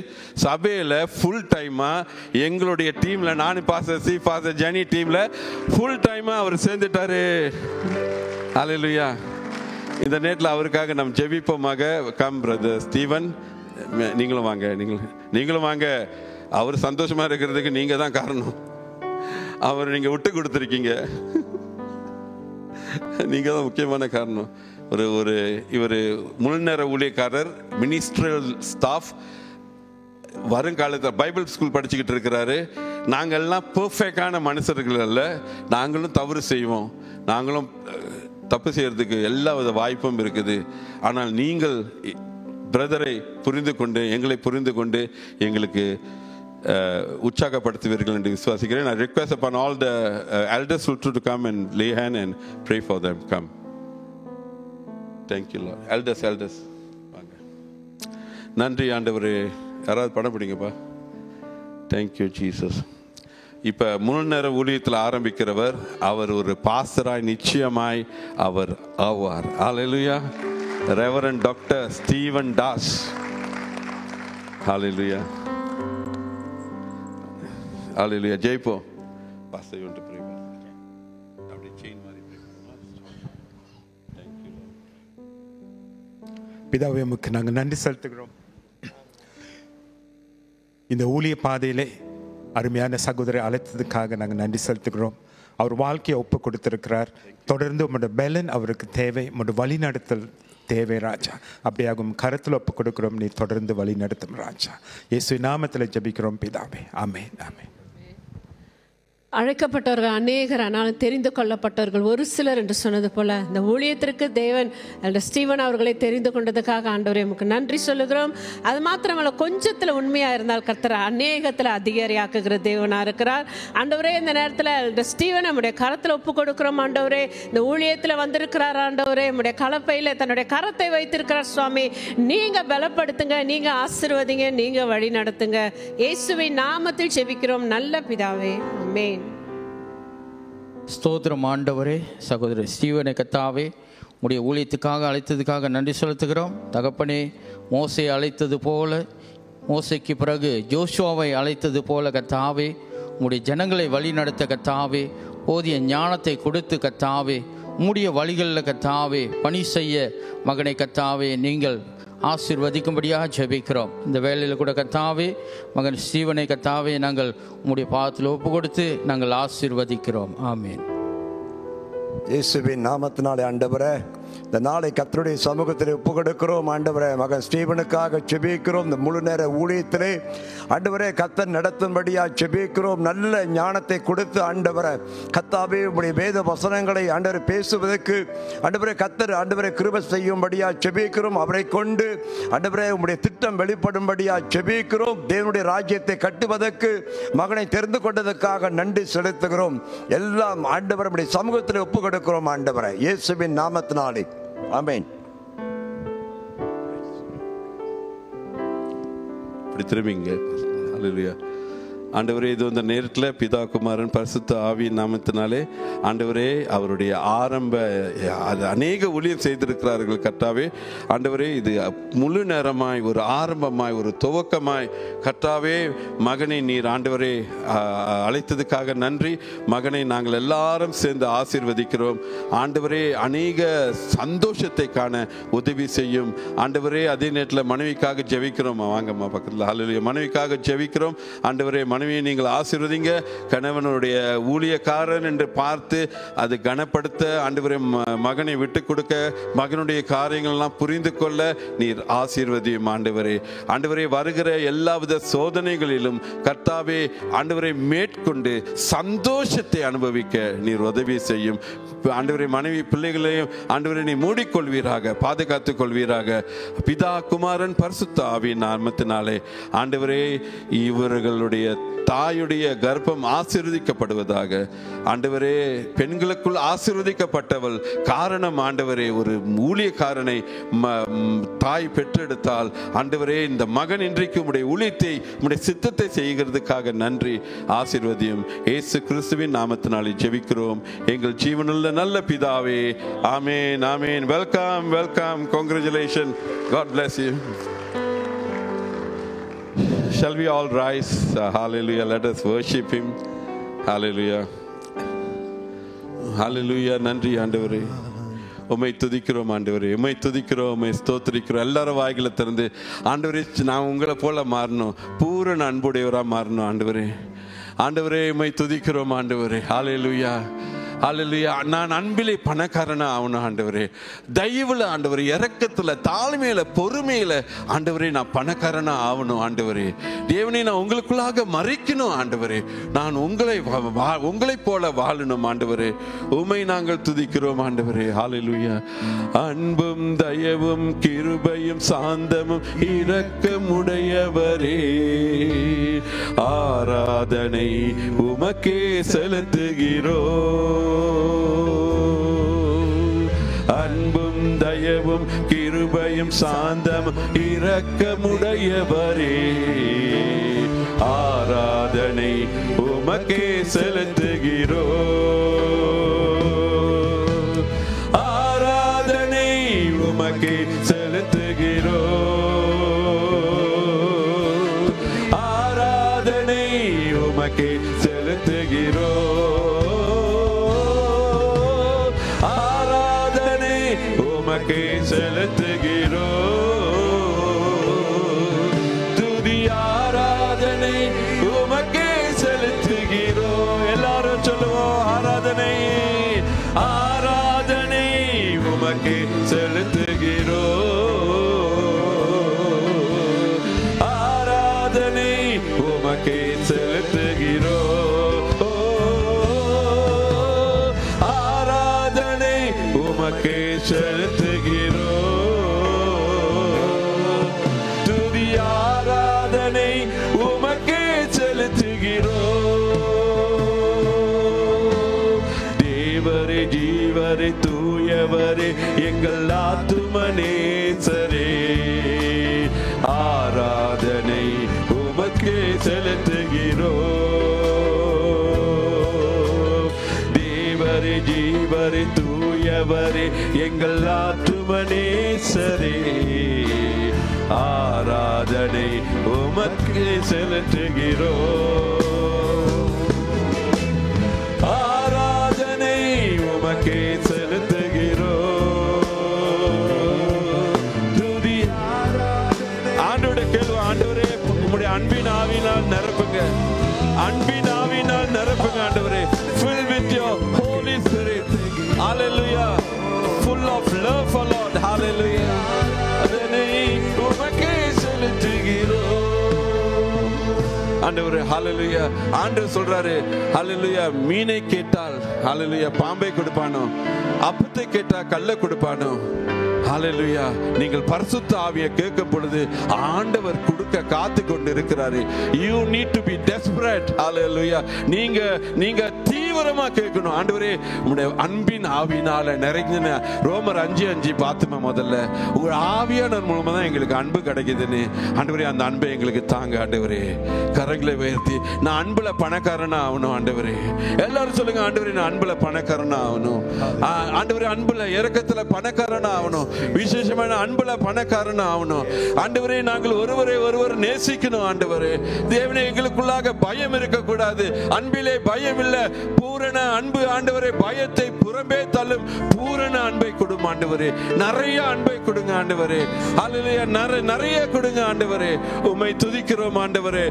[SPEAKER 3] சபையில் ஃபுல் டைமாக எங்களுடைய டீமில், நான் பாஸ்டர் ஜெனி டீமில் ஃபுல் டைமாக அவர் சேர்ந்துட்டாரு. ஹல்லேலூயா. இந்த நேரத்தில் அவருக்காக நம்ம ஜெபிப்போமாக. கம் பிரதர் ஸ்டீவன், நீங்களும் வாங்க. அவர் சந்தோஷமா இருக்கிறதுக்கு நீங்க தான் காரணம். அவர் நீங்க விட்டு கொடுத்துருக்கீங்க. நீங்க தான் முக்கியமான காரணம். இவர் முழுநேர ஊழியக்காரர், மினிஸ்ட்ரியல் ஸ்டாஃப், வருங்காலத்தில் பைபிள் ஸ்கூல் படிச்சுக்கிட்டு இருக்கிறாரு. நாங்கள்லாம் பெர்ஃபெக்டான மனுஷர்கள் அல்ல. நாங்களும் தவறு செய்வோம். நாங்களும் தப்பு செய்யறதுக்கு எல்லா வித வாய்ப்பும் இருக்குது. ஆனால் நீங்கள் பிரதரை புரிந்து கொண்டு, எங்களை புரிந்து கொண்டு எங்களுக்கு உற்சாகப்படுத்துவீர்கள் என்று விசுவாசிக்கிறேன். I request upon all the elders to come and lay hand and pray for them. Come. Thank you Lord. Elders வாங்க. நன்றி ஆண்டவரே. யாராவது படம் பிடிங்கப்பா. Thank you Jesus. இப்ப முழு நேர ஊழியத்தில் ஆரம்பிக்கிறவர் அவர் ஒரு பாஸ்டராய் நிச்சயமாய் அவர் ஆவார். Hallelujah. Reverend doctor Steven Das. Hallelujah. Hallelujah. ஜெயிப்போ. Pastor, you want to pray? அப்படியே செயின் மாதிரி pray. Thank you Lord.
[SPEAKER 2] பிதாவே, உமக்கு நாங்கள் நன்றி செலுத்துகிறோம். இந்த ஊழிய பாதையிலே அருமையான சகோதரரை அழைத்ததுக்காக நாங்கள் நன்றி செலுத்துகிறோம். அவர் வாழ்க்கையை ஒப்பு கொடுத்திருக்கிறார். தொடர்ந்து உங்களுடைய பலன் அவருக்கு தேவை, உங்களுடைய வழி நடத்தல் தேவை ராஜா. அப்படியாகும் கரத்தில் ஒப்பு கொடுக்கிறோம். நீ தொடர்ந்து வழி நடத்தும் ராஜா. இயேசு நாமத்தில் ஜெபிக்கிறோம் பிதாவே. ஆமென், ஆமென்.
[SPEAKER 5] அழைக்கப்பட்டவர்கள் அநேகர், ஆனாலும் தெரிந்து கொள்ளப்பட்டவர்கள் ஒரு சிலர் என்று சொன்னது போல இந்த ஊழியத்திற்கு தேவன் ஸ்டீவன் அவர்களை தெரிந்து கொண்டதுக்காக ஆண்டவரே உமக்கு நன்றி சொல்லுகிறோம். அது மாத்திரமல்ல, கொஞ்சத்தில் உண்மையாக இருந்தால் கர்த்தர் அநேகத்தில் அதிகாரியாக்குகிற தேவனாக இருக்கிறார். ஆண்டவரே, இந்த நேரத்தில் ஸ்டீவன் நம்முடைய கரத்தில் ஒப்பு கொடுக்கிறோம். ஆண்டவரே, இந்த ஊழியத்தில் வந்திருக்கிறார். ஆண்டவரே, நம்முடைய கலப்பையில் தன்னுடைய கரத்தை வைத்திருக்கிறார். சுவாமி, நீங்க பலப்படுத்துங்க, நீங்க ஆசீர்வதிங்க, நீங்க வழி நடத்துங்க. இயேசுவின் நாமத்தில் ஜெபிக்கிறோம் நல்ல பிதாவே. ஆமென்.
[SPEAKER 6] ஸ்தோத்திரம் ஆண்டவரே. சகோதரர் ஸ்டீவனை கர்த்தாவே உடைய ஊழியத்துக்காக அழைத்ததுக்காக நன்றி செலுத்துகிறோம். தகப்பனே, மோசை அழைத்தது போல, மோசைக்கு பிறகு ஜோஷுவாவை அழைத்தது போல கர்த்தாவே உடைய ஜனங்களை வழி நடத்த கர்த்தாவே போதிய ஞானத்தை கொடுத்து கர்த்தாவே உம்முடைய வழிகளில் கர்த்தாவே பணி செய்ய மகனை கர்த்தாவே நீங்கள் ஆசீர்வதிக்கும்படியாக ஜெபிக்கிறோம். இந்த வேளையில் கூட கர்த்தாவே மகன் ஸ்டீவனை கர்த்தாவே நாங்கள் உம்முடைய பாதத்தில் ஒப்பு கொடுத்து நாங்கள் ஆசீர்வதிக்கிறோம். ஆமென்.
[SPEAKER 7] இயேசுவின் நாமத்தினாலே ஆண்டவரே இந்த நாளை கர்த்தருடைய சமூகத்தில் ஒப்பு கொடுக்கிறோம் ஆண்டவரே. மகன் ஸ்டீவனுக்காக செபிக்கிறோம். இந்த முழு நேர ஊழியத்திலே ஆண்டவரே கர்த்தர் நடத்தும்படியா செபிக்கிறோம். நல்ல ஞானத்தை கொடுத்து ஆண்டவரே கர்த்தாவே உம்முடைய வேத வசனங்களை ஆண்டவரே பேசுவதற்கு ஆண்டவரே கர்த்தர் ஆண்டவரே கிருபை செய்யும்படியா செபிக்கிறோம். அவரை கொண்டு ஆண்டவரே உம்முடைய திட்டம் வெளிப்படும்படியா செபிக்கிறோம். தேவனுடைய ராஜ்யத்தை கட்டுவதற்கு மகனை தெரிந்து கொண்டதற்காக நன்றி செலுத்துகிறோம். எல்லாம் ஆண்டவரே உம்முடைய சமூகத்தில் ஒப்பு கொடுக்கிறோம் ஆண்டவரே, இயேசுவின் நாமத்தினாலே. ஆமென்.
[SPEAKER 3] இப்படி திரும்பிங்க. ஹல்லேலூயா. ஆண்டவரே, இது இந்த நேரத்தில் பிதா குமாரன் பரிசுத்த ஆவியின் நாமத்தினாலே ஆண்டவரே அவருடைய ஆரம்ப அநேக ஊழியம் செய்திருக்கிறார்கள் கர்த்தாவே. ஆண்டவரே, இது முழு நேரமாய் ஒரு ஆரம்பமாய் ஒரு துவக்கமாய் கர்த்தாவே மகனை நீர் ஆண்டவரே அழைத்ததுக்காக நன்றி. மகனை நாங்கள் எல்லாரும் சேர்ந்து ஆசீர்வதிக்கிறோம் ஆண்டவரே. அநேக சந்தோஷத்தை காண உதவி செய்யும் ஆண்டவரே. அதே நேரத்தில் மனைவிக்காக ஜெபிக்கிறோம். வாங்கம்மா பக்கத்தில். ஹல்லேலூயா. மனைவிக்காக ஜெபிக்கிறோம் ஆண்டவரே. மனைவியை நீங்கள் ஆசீர்வதிங்க. கணவனுடைய ஊழியக்காரன் என்று பார்த்து அது கனப்படுத்த ஆண்டவரே மகனை விட்டு கொடுக்க மகனுடைய காரியங்கள்லாம் புரிந்து கொள்ள நீர் ஆசீர்வதியும் ஆண்டவரே. ஆண்டவரே, வருகிற எல்லாவித சோதனைகளிலும் கர்த்தாவே ஆண்டவரை மேற்கொண்டு சந்தோஷத்தை அனுபவிக்க நீர் உதவி செய்யும் ஆண்டவரே. மனைவி பிள்ளைகளையும் ஆண்டவரை நீ மூடிக்கொள்வீராக, பாதுகாத்துக் கொள்வீராக. பிதா குமாரன் பரிசுத்த ஆவியின் நாமத்தினாலே ஆண்டவரே இவர்களுடைய தாயுடைய கர்ப்பம் ஆசீர்வதிக்கப்படுவதாக ஆண்டவரே. பெண்களுக்குள் ஆசீர்வதிக்கப்பட்டவள் காரணம் ஆண்டவரே. ஒரு ஊழியக்காரனை தாய் பெற்றெடுத்தால் ஆண்டவரே இந்த மகன் இன்றைக்கு உம்முடைய ஊழியத்தை உம்முடைய சித்தத்தை செய்கிறதுக்காக நன்றி. ஆசீர்வதியும். இயேசு கிறிஸ்துவின் நாமத்தினாலே ஜெபிக்கிறோம் எங்கள் ஜீவனுள்ள நல்ல பிதாவே. Amen, amen. Welcome, welcome. Congratulations. God bless you. Shall we all rise? Hallelujah. Let us worship him. Hallelujah. Hallelujah. நன்றி ஆண்டவரே. உம்மை துதிக்கிறோம் ஆண்டவரே. உம்மை துதிக்கிறோம், உம்மை ஸ்தோத்திரிக்கிறோம். எல்லாரும் வாய்களை திறந்து ஆண்டவரே நான் உங்களை போல மாறணும், பூரண அன்புடையவராக மாறணும் ஆண்டவரே. ஆண்டவரே உம்மை துதிக்கிறோம் ஆண்டவரே. ஹல்லேலூயா, ஹல்லேலூயா. நான் அன்பிலே பணக்காரனா ஆகணும் ஆண்டவரே. தயவுல ஆண்டவரே, இரக்கத்துல, தாழ்மையில, பொறுமையில ஆண்டவரே நான் பணக்காரனா ஆகணும் ஆண்டவரே. தேவனே, நான் உங்களுக்குள்ளாக மறைக்கணும் ஆண்டவரே. நான் உங்களை போல வாழணும் ஆண்டவரே. உம்மை நாங்கள் துதிக்கிறோம் ஆண்டவரே. ஹல்லேலூயா. அன்பும் தயவும் கிருபையும் சாந்தமும் இரக்கமுடையவரே, ஆராதனை உமக்கே செலுத்துகிறோம். அன்பும் தயவும் கிருபையும் சாந்தமும் இரக்கமுடையவரே, ஆராதனை உமக்கே செலுத்துகிறோம். ஆராதனை உமக்கே செலுத்துகிறோம். ஆராதனை உமக்கே செலுத்துகிறோம். ஆராதனை உமக்கே செலுத்துகிறோம். துதி ஆராதனை உமக்கே செலுத்துகிறோம். எல்லாரும் சொல்லுவோம். ஆராதனை, ஆராதனை உமக்கே செலுத்துகிறோம். ஆராதனை உமக்கே செலுத்துகிறோம். ஆராதனை உமக்கே செலுத்துகிறோம். துதி ஆராதனை உமக்கே செலுத்துகிறோம். தேவரே, ஜீவரே, தூயவரே, எங்கள் ஆத்துமநேசரே, ஆராதனை உமக்கே செலுத்துகிறோம். தேவரே, ஜீவரே, தூயவரே, எங்கள் ஆத்துமநேசரே, ஆராதனை உமக்கே செலுத்துகிறோம். ஆராதனை உமக்கே செலுத்துகிறோம். துதி ஆண்டவரே. கேள்வி ஆண்டவரே, உம்முடைய அன்பின் ஆவியினால் நிரப்புங்க. அன்பின் ஆவியினால் நிரப்புங்க ஆண்டவரே. Fill with your Holy Spirit. Hallelujah. Full of love ஹalleluya அதனை உமக்கே செலுத்துகிறோம் ஆண்டவரே. ஹalleluya ஆண்டவர் சொல்றாரு ஹalleluya மீனை கேட்டால் ஹalleluya பாம்பை கொடுப்பானோ, அப்பத்தை கேட்டா கல்ல கொடுப்பானோ. ஹalleluya நீங்கள் பரிசுத்த ஆவியை கேட்கும் பொழுது ஆண்டவர் கொடுக்க காத்து கொண்டு இருக்கிறாரு. you need to be desperate. ஹalleluya நீங்க தீவிரமா கேட்கணும். ஆண்டவரே உம்முடைய அன்பின் ஆவியினால நிறைஞ்சின ரோமர் 5:5 பார்த்துமா முதல்ல உங்க ஆவியானவர் மூலமா தான் எங்களுக்கு அன்பு கிடைக்குதுன்னு. ஆண்டவரே அந்த அன்பை எங்களுக்கு தாங்க ஆண்டவரே. கரங்களை உயர்த்தி நான் அன்புல பணக்காரனா ஆகணும் ஆண்டவரே. எல்லாரும் சொல்லுங்க ஆண்டவரே நான் அன்புல பணக்காரனா ஆகணும். ஆண்டவரே அன்புல இரக்கத்துல பணக்காரனா ஆகணும். விசேஷமான அன்புல பணக்காரனா ஆகணும் ஆண்டவரே. நாங்கள் ஒருவரை நேசிக்கணும் ஆண்டவரே. தேவனே எங்களுக்குள்ளாக பயம் இருக்க கூடாது. அன்பிலே பயம் இல்ல, பூரண அன்பு ஆண்டவரே. பயத்தை புறம்பே தள்ளும் பூரண அன்பை கொடுங்க ஆண்டவரே. நிறைய அன்பை கொடுங்க ஆண்டவரே. ஹalleluya நிறைய கொடுங்க ஆண்டவரே. உம்மை துதிக்கிறோம் ஆண்டவரே,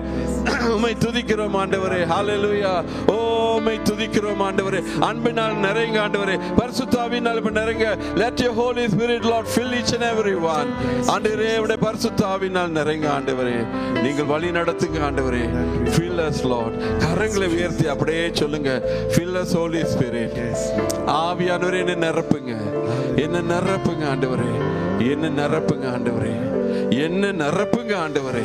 [SPEAKER 3] உம்மை துதிக்கிறோம் ஆண்டவரே. ஹalleluya ஓ உம்மை துதிக்கிறோம் ஆண்டவரே. அன்பினால் நிறைங்க ஆண்டவரே, பரிசுத்த ஆவியினால் நிறைங்க. let your holy spirit lord fill each and every one. ஆண்டவரே உம்முடைய பரிசுத்த ஆவியினால் நிறைங்க ஆண்டவரே. நீங்கள் வழி நடத்துங்க ஆண்டவரே. fill us lord. கரங்களை உயர்த்தி அப்படியே சொல்லுங்க fill us holy spirit. ஆவியானவரே என்ன நிரப்புங்க, என்ன நிரப்புங்க ஆண்டவரே, என்ன நிரப்புங்க ஆண்டவரே, என்ன நிரப்புங்க ஆண்டவரே,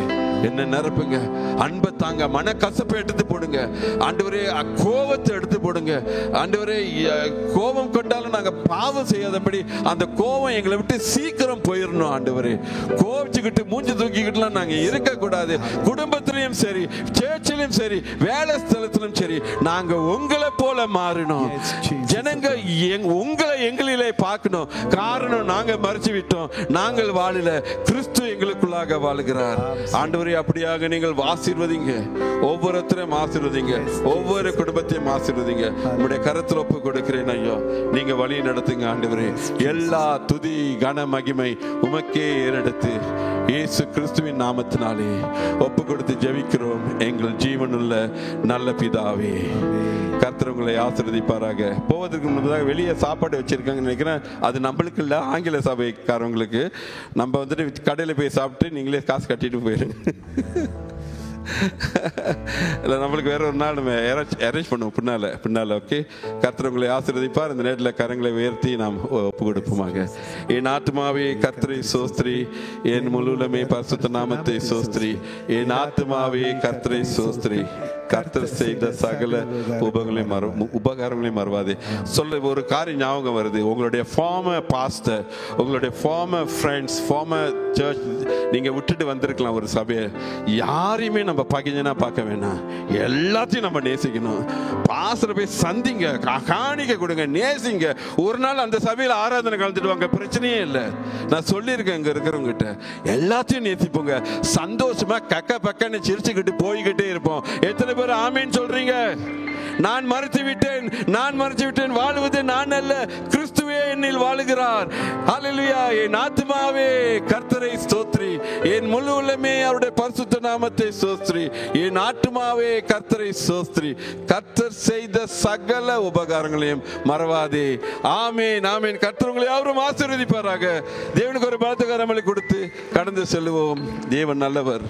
[SPEAKER 3] என்ன நிரப்புங்க. அன்பை தாங்க, மன கசப்பை எடுத்து போடுங்க ஆண்டவரே. கோபத்தை எடுத்து போடுங்க ஆண்டவரே. கோபம் கொண்டாலும் நாங்க பாவம் செய்யாதபடி அந்த கோபம் எங்களை விட்டு சீக்கிரம் போயிடணும் ஆண்டவரே. கோபிச்சுக்கிட்டு மூஞ்சி தூக்கிக்கிட்டுலாம் நாங்க இருக்க கூடாது. குடும்பத்திலையும் சரி, சேர்ச்சிலும் சரி, வேலை ஸ்தலத்திலும் சரி, நாங்க உங்களை போல மாறணும். ஜனங்க உங்களை எங்களிலே பார்க்கணும். காரணம் நாங்க மறைச்சு விட்டோம், நாங்கள் வாழல, கிறிஸ்து எங்களுக்குள்ளாக வாழுகிறார். ஆண்டவரே அப்படியாக நீங்கள் ஆசீர்வதிங்க, ஒவ்வொருத்தரையும் ஆசீர்வதிங்க, ஒவ்வொரு குடும்பத்தையும் ஆசீர்வதிங்க. உங்களுடைய கரத்தில் ஒப்பு கொடுக்கிறேன் ஐயோ. நீங்க வழி நடத்துங்க ஆண்டவரே. எல்லா துதி கன மகிமை உமக்கே ஏறெடுத்து இயேசு கிறிஸ்துவின் நாமத்தினாலே ஒப்பு கொடுத்து ஜெபிக்கிறோம் எங்கள் ஜீவனுள்ள நல்ல பிதாவே. கர்த்தர் உங்களை ஆசீர்வதிப்பாராக. போவதற்கு முன்னதாக வெளியே சாப்பாடு வச்சிருக்காங்க நினைக்கிறேன். அது நம்மளுக்கு இல்லை, ஆங்கில சபைக்காரவங்களுக்கு. நம்ம வந்துட்டு கடையில் போய் சாப்பிட்டு நீங்களே காசு கட்டிட்டு போயிடுங்க. இல்லை நம்மளுக்கு வேற ஒரு நாள் நம்ம அரேஞ்ச் பண்ணுவோம் பின்னால. ஓகே, கர்த்தர் உங்களை ஆசீர்வதிப்பார். இந்த நேரத்தில் கரங்களை உயர்த்தி நாம் ஒப்பு கொடுப்போமாக. என் ஆத்துமாவே கர்த்தரை சோஸ்திரி, என் முழுலமே பரிசுத்த நாமத்தை சோஸ்திரி. என் ஆத்துமாவே கர்த்தரை சோஸ்திரி, கர்த்தர் செய்த சகல உபகாரங்களையும் மறவாதே. சொல்ல ஒரு காரியம் ஞாபகம் வருது. உங்களுடைய ஃபார்மர் பாஸ்டர், உங்களுடைய ஃபார்மர் ஃப்ரெண்ட்ஸ், ஃபார்மர் சர்ச் நீங்க விட்டுட்டு வந்திருக்கலாம் ஒரு சபையை. யாரையுமே நம்ம பகிஞ்சனா பார்க்க வேணாம், எல்லாத்தையும் நம்ம நேசிக்கணும். பாஸ்டரை போய் சந்திங்க, காணிக்க கொடுங்க, நேசிங்க. ஒரு நாள் அந்த சபையில் ஆராதனை கலந்துட்டு வாங்க, பிரச்சனையே இல்லை. நான் சொல்லியிருக்கேன் இங்க இருக்கிறவங்க கிட்ட, எல்லாத்தையும் நேசிப்போங்க. சந்தோஷமா கக்க பக்கன்னு சிரிச்சுக்கிட்டு போய்கிட்டே இருப்போம். எத்தனை பேர் ஆமீன் சொல்றீங்க? நான் மறைத்து விட்டேன், வாழுவது நான் அல்ல, கிறிஸ்துவே என்னில் வாழுகிறார். ஹல்லேலூயா. என் ஆத்துமாவே கர்த்தரை ஸ்தோத்திரி, என் முழு உள்ளமே அவருடைய பரிசுத்த நாமத்தை ஸ்தோத்திரி. என் ஆத்துமாவே கர்த்தரை ஸ்தோத்திரி, கர்த்தர் செய்த சகல உபகாரங்களையும் மறவாதே. ஆமென், ஆமென். கர்த்தர் உங்களை அவரும் ஆசீர்வதிப்பாராக. தேவனுக்கு ஒரு பலத்த கரங்களை கொடுத்து கடந்து செல்லுவோம். தேவன் நல்லவர்.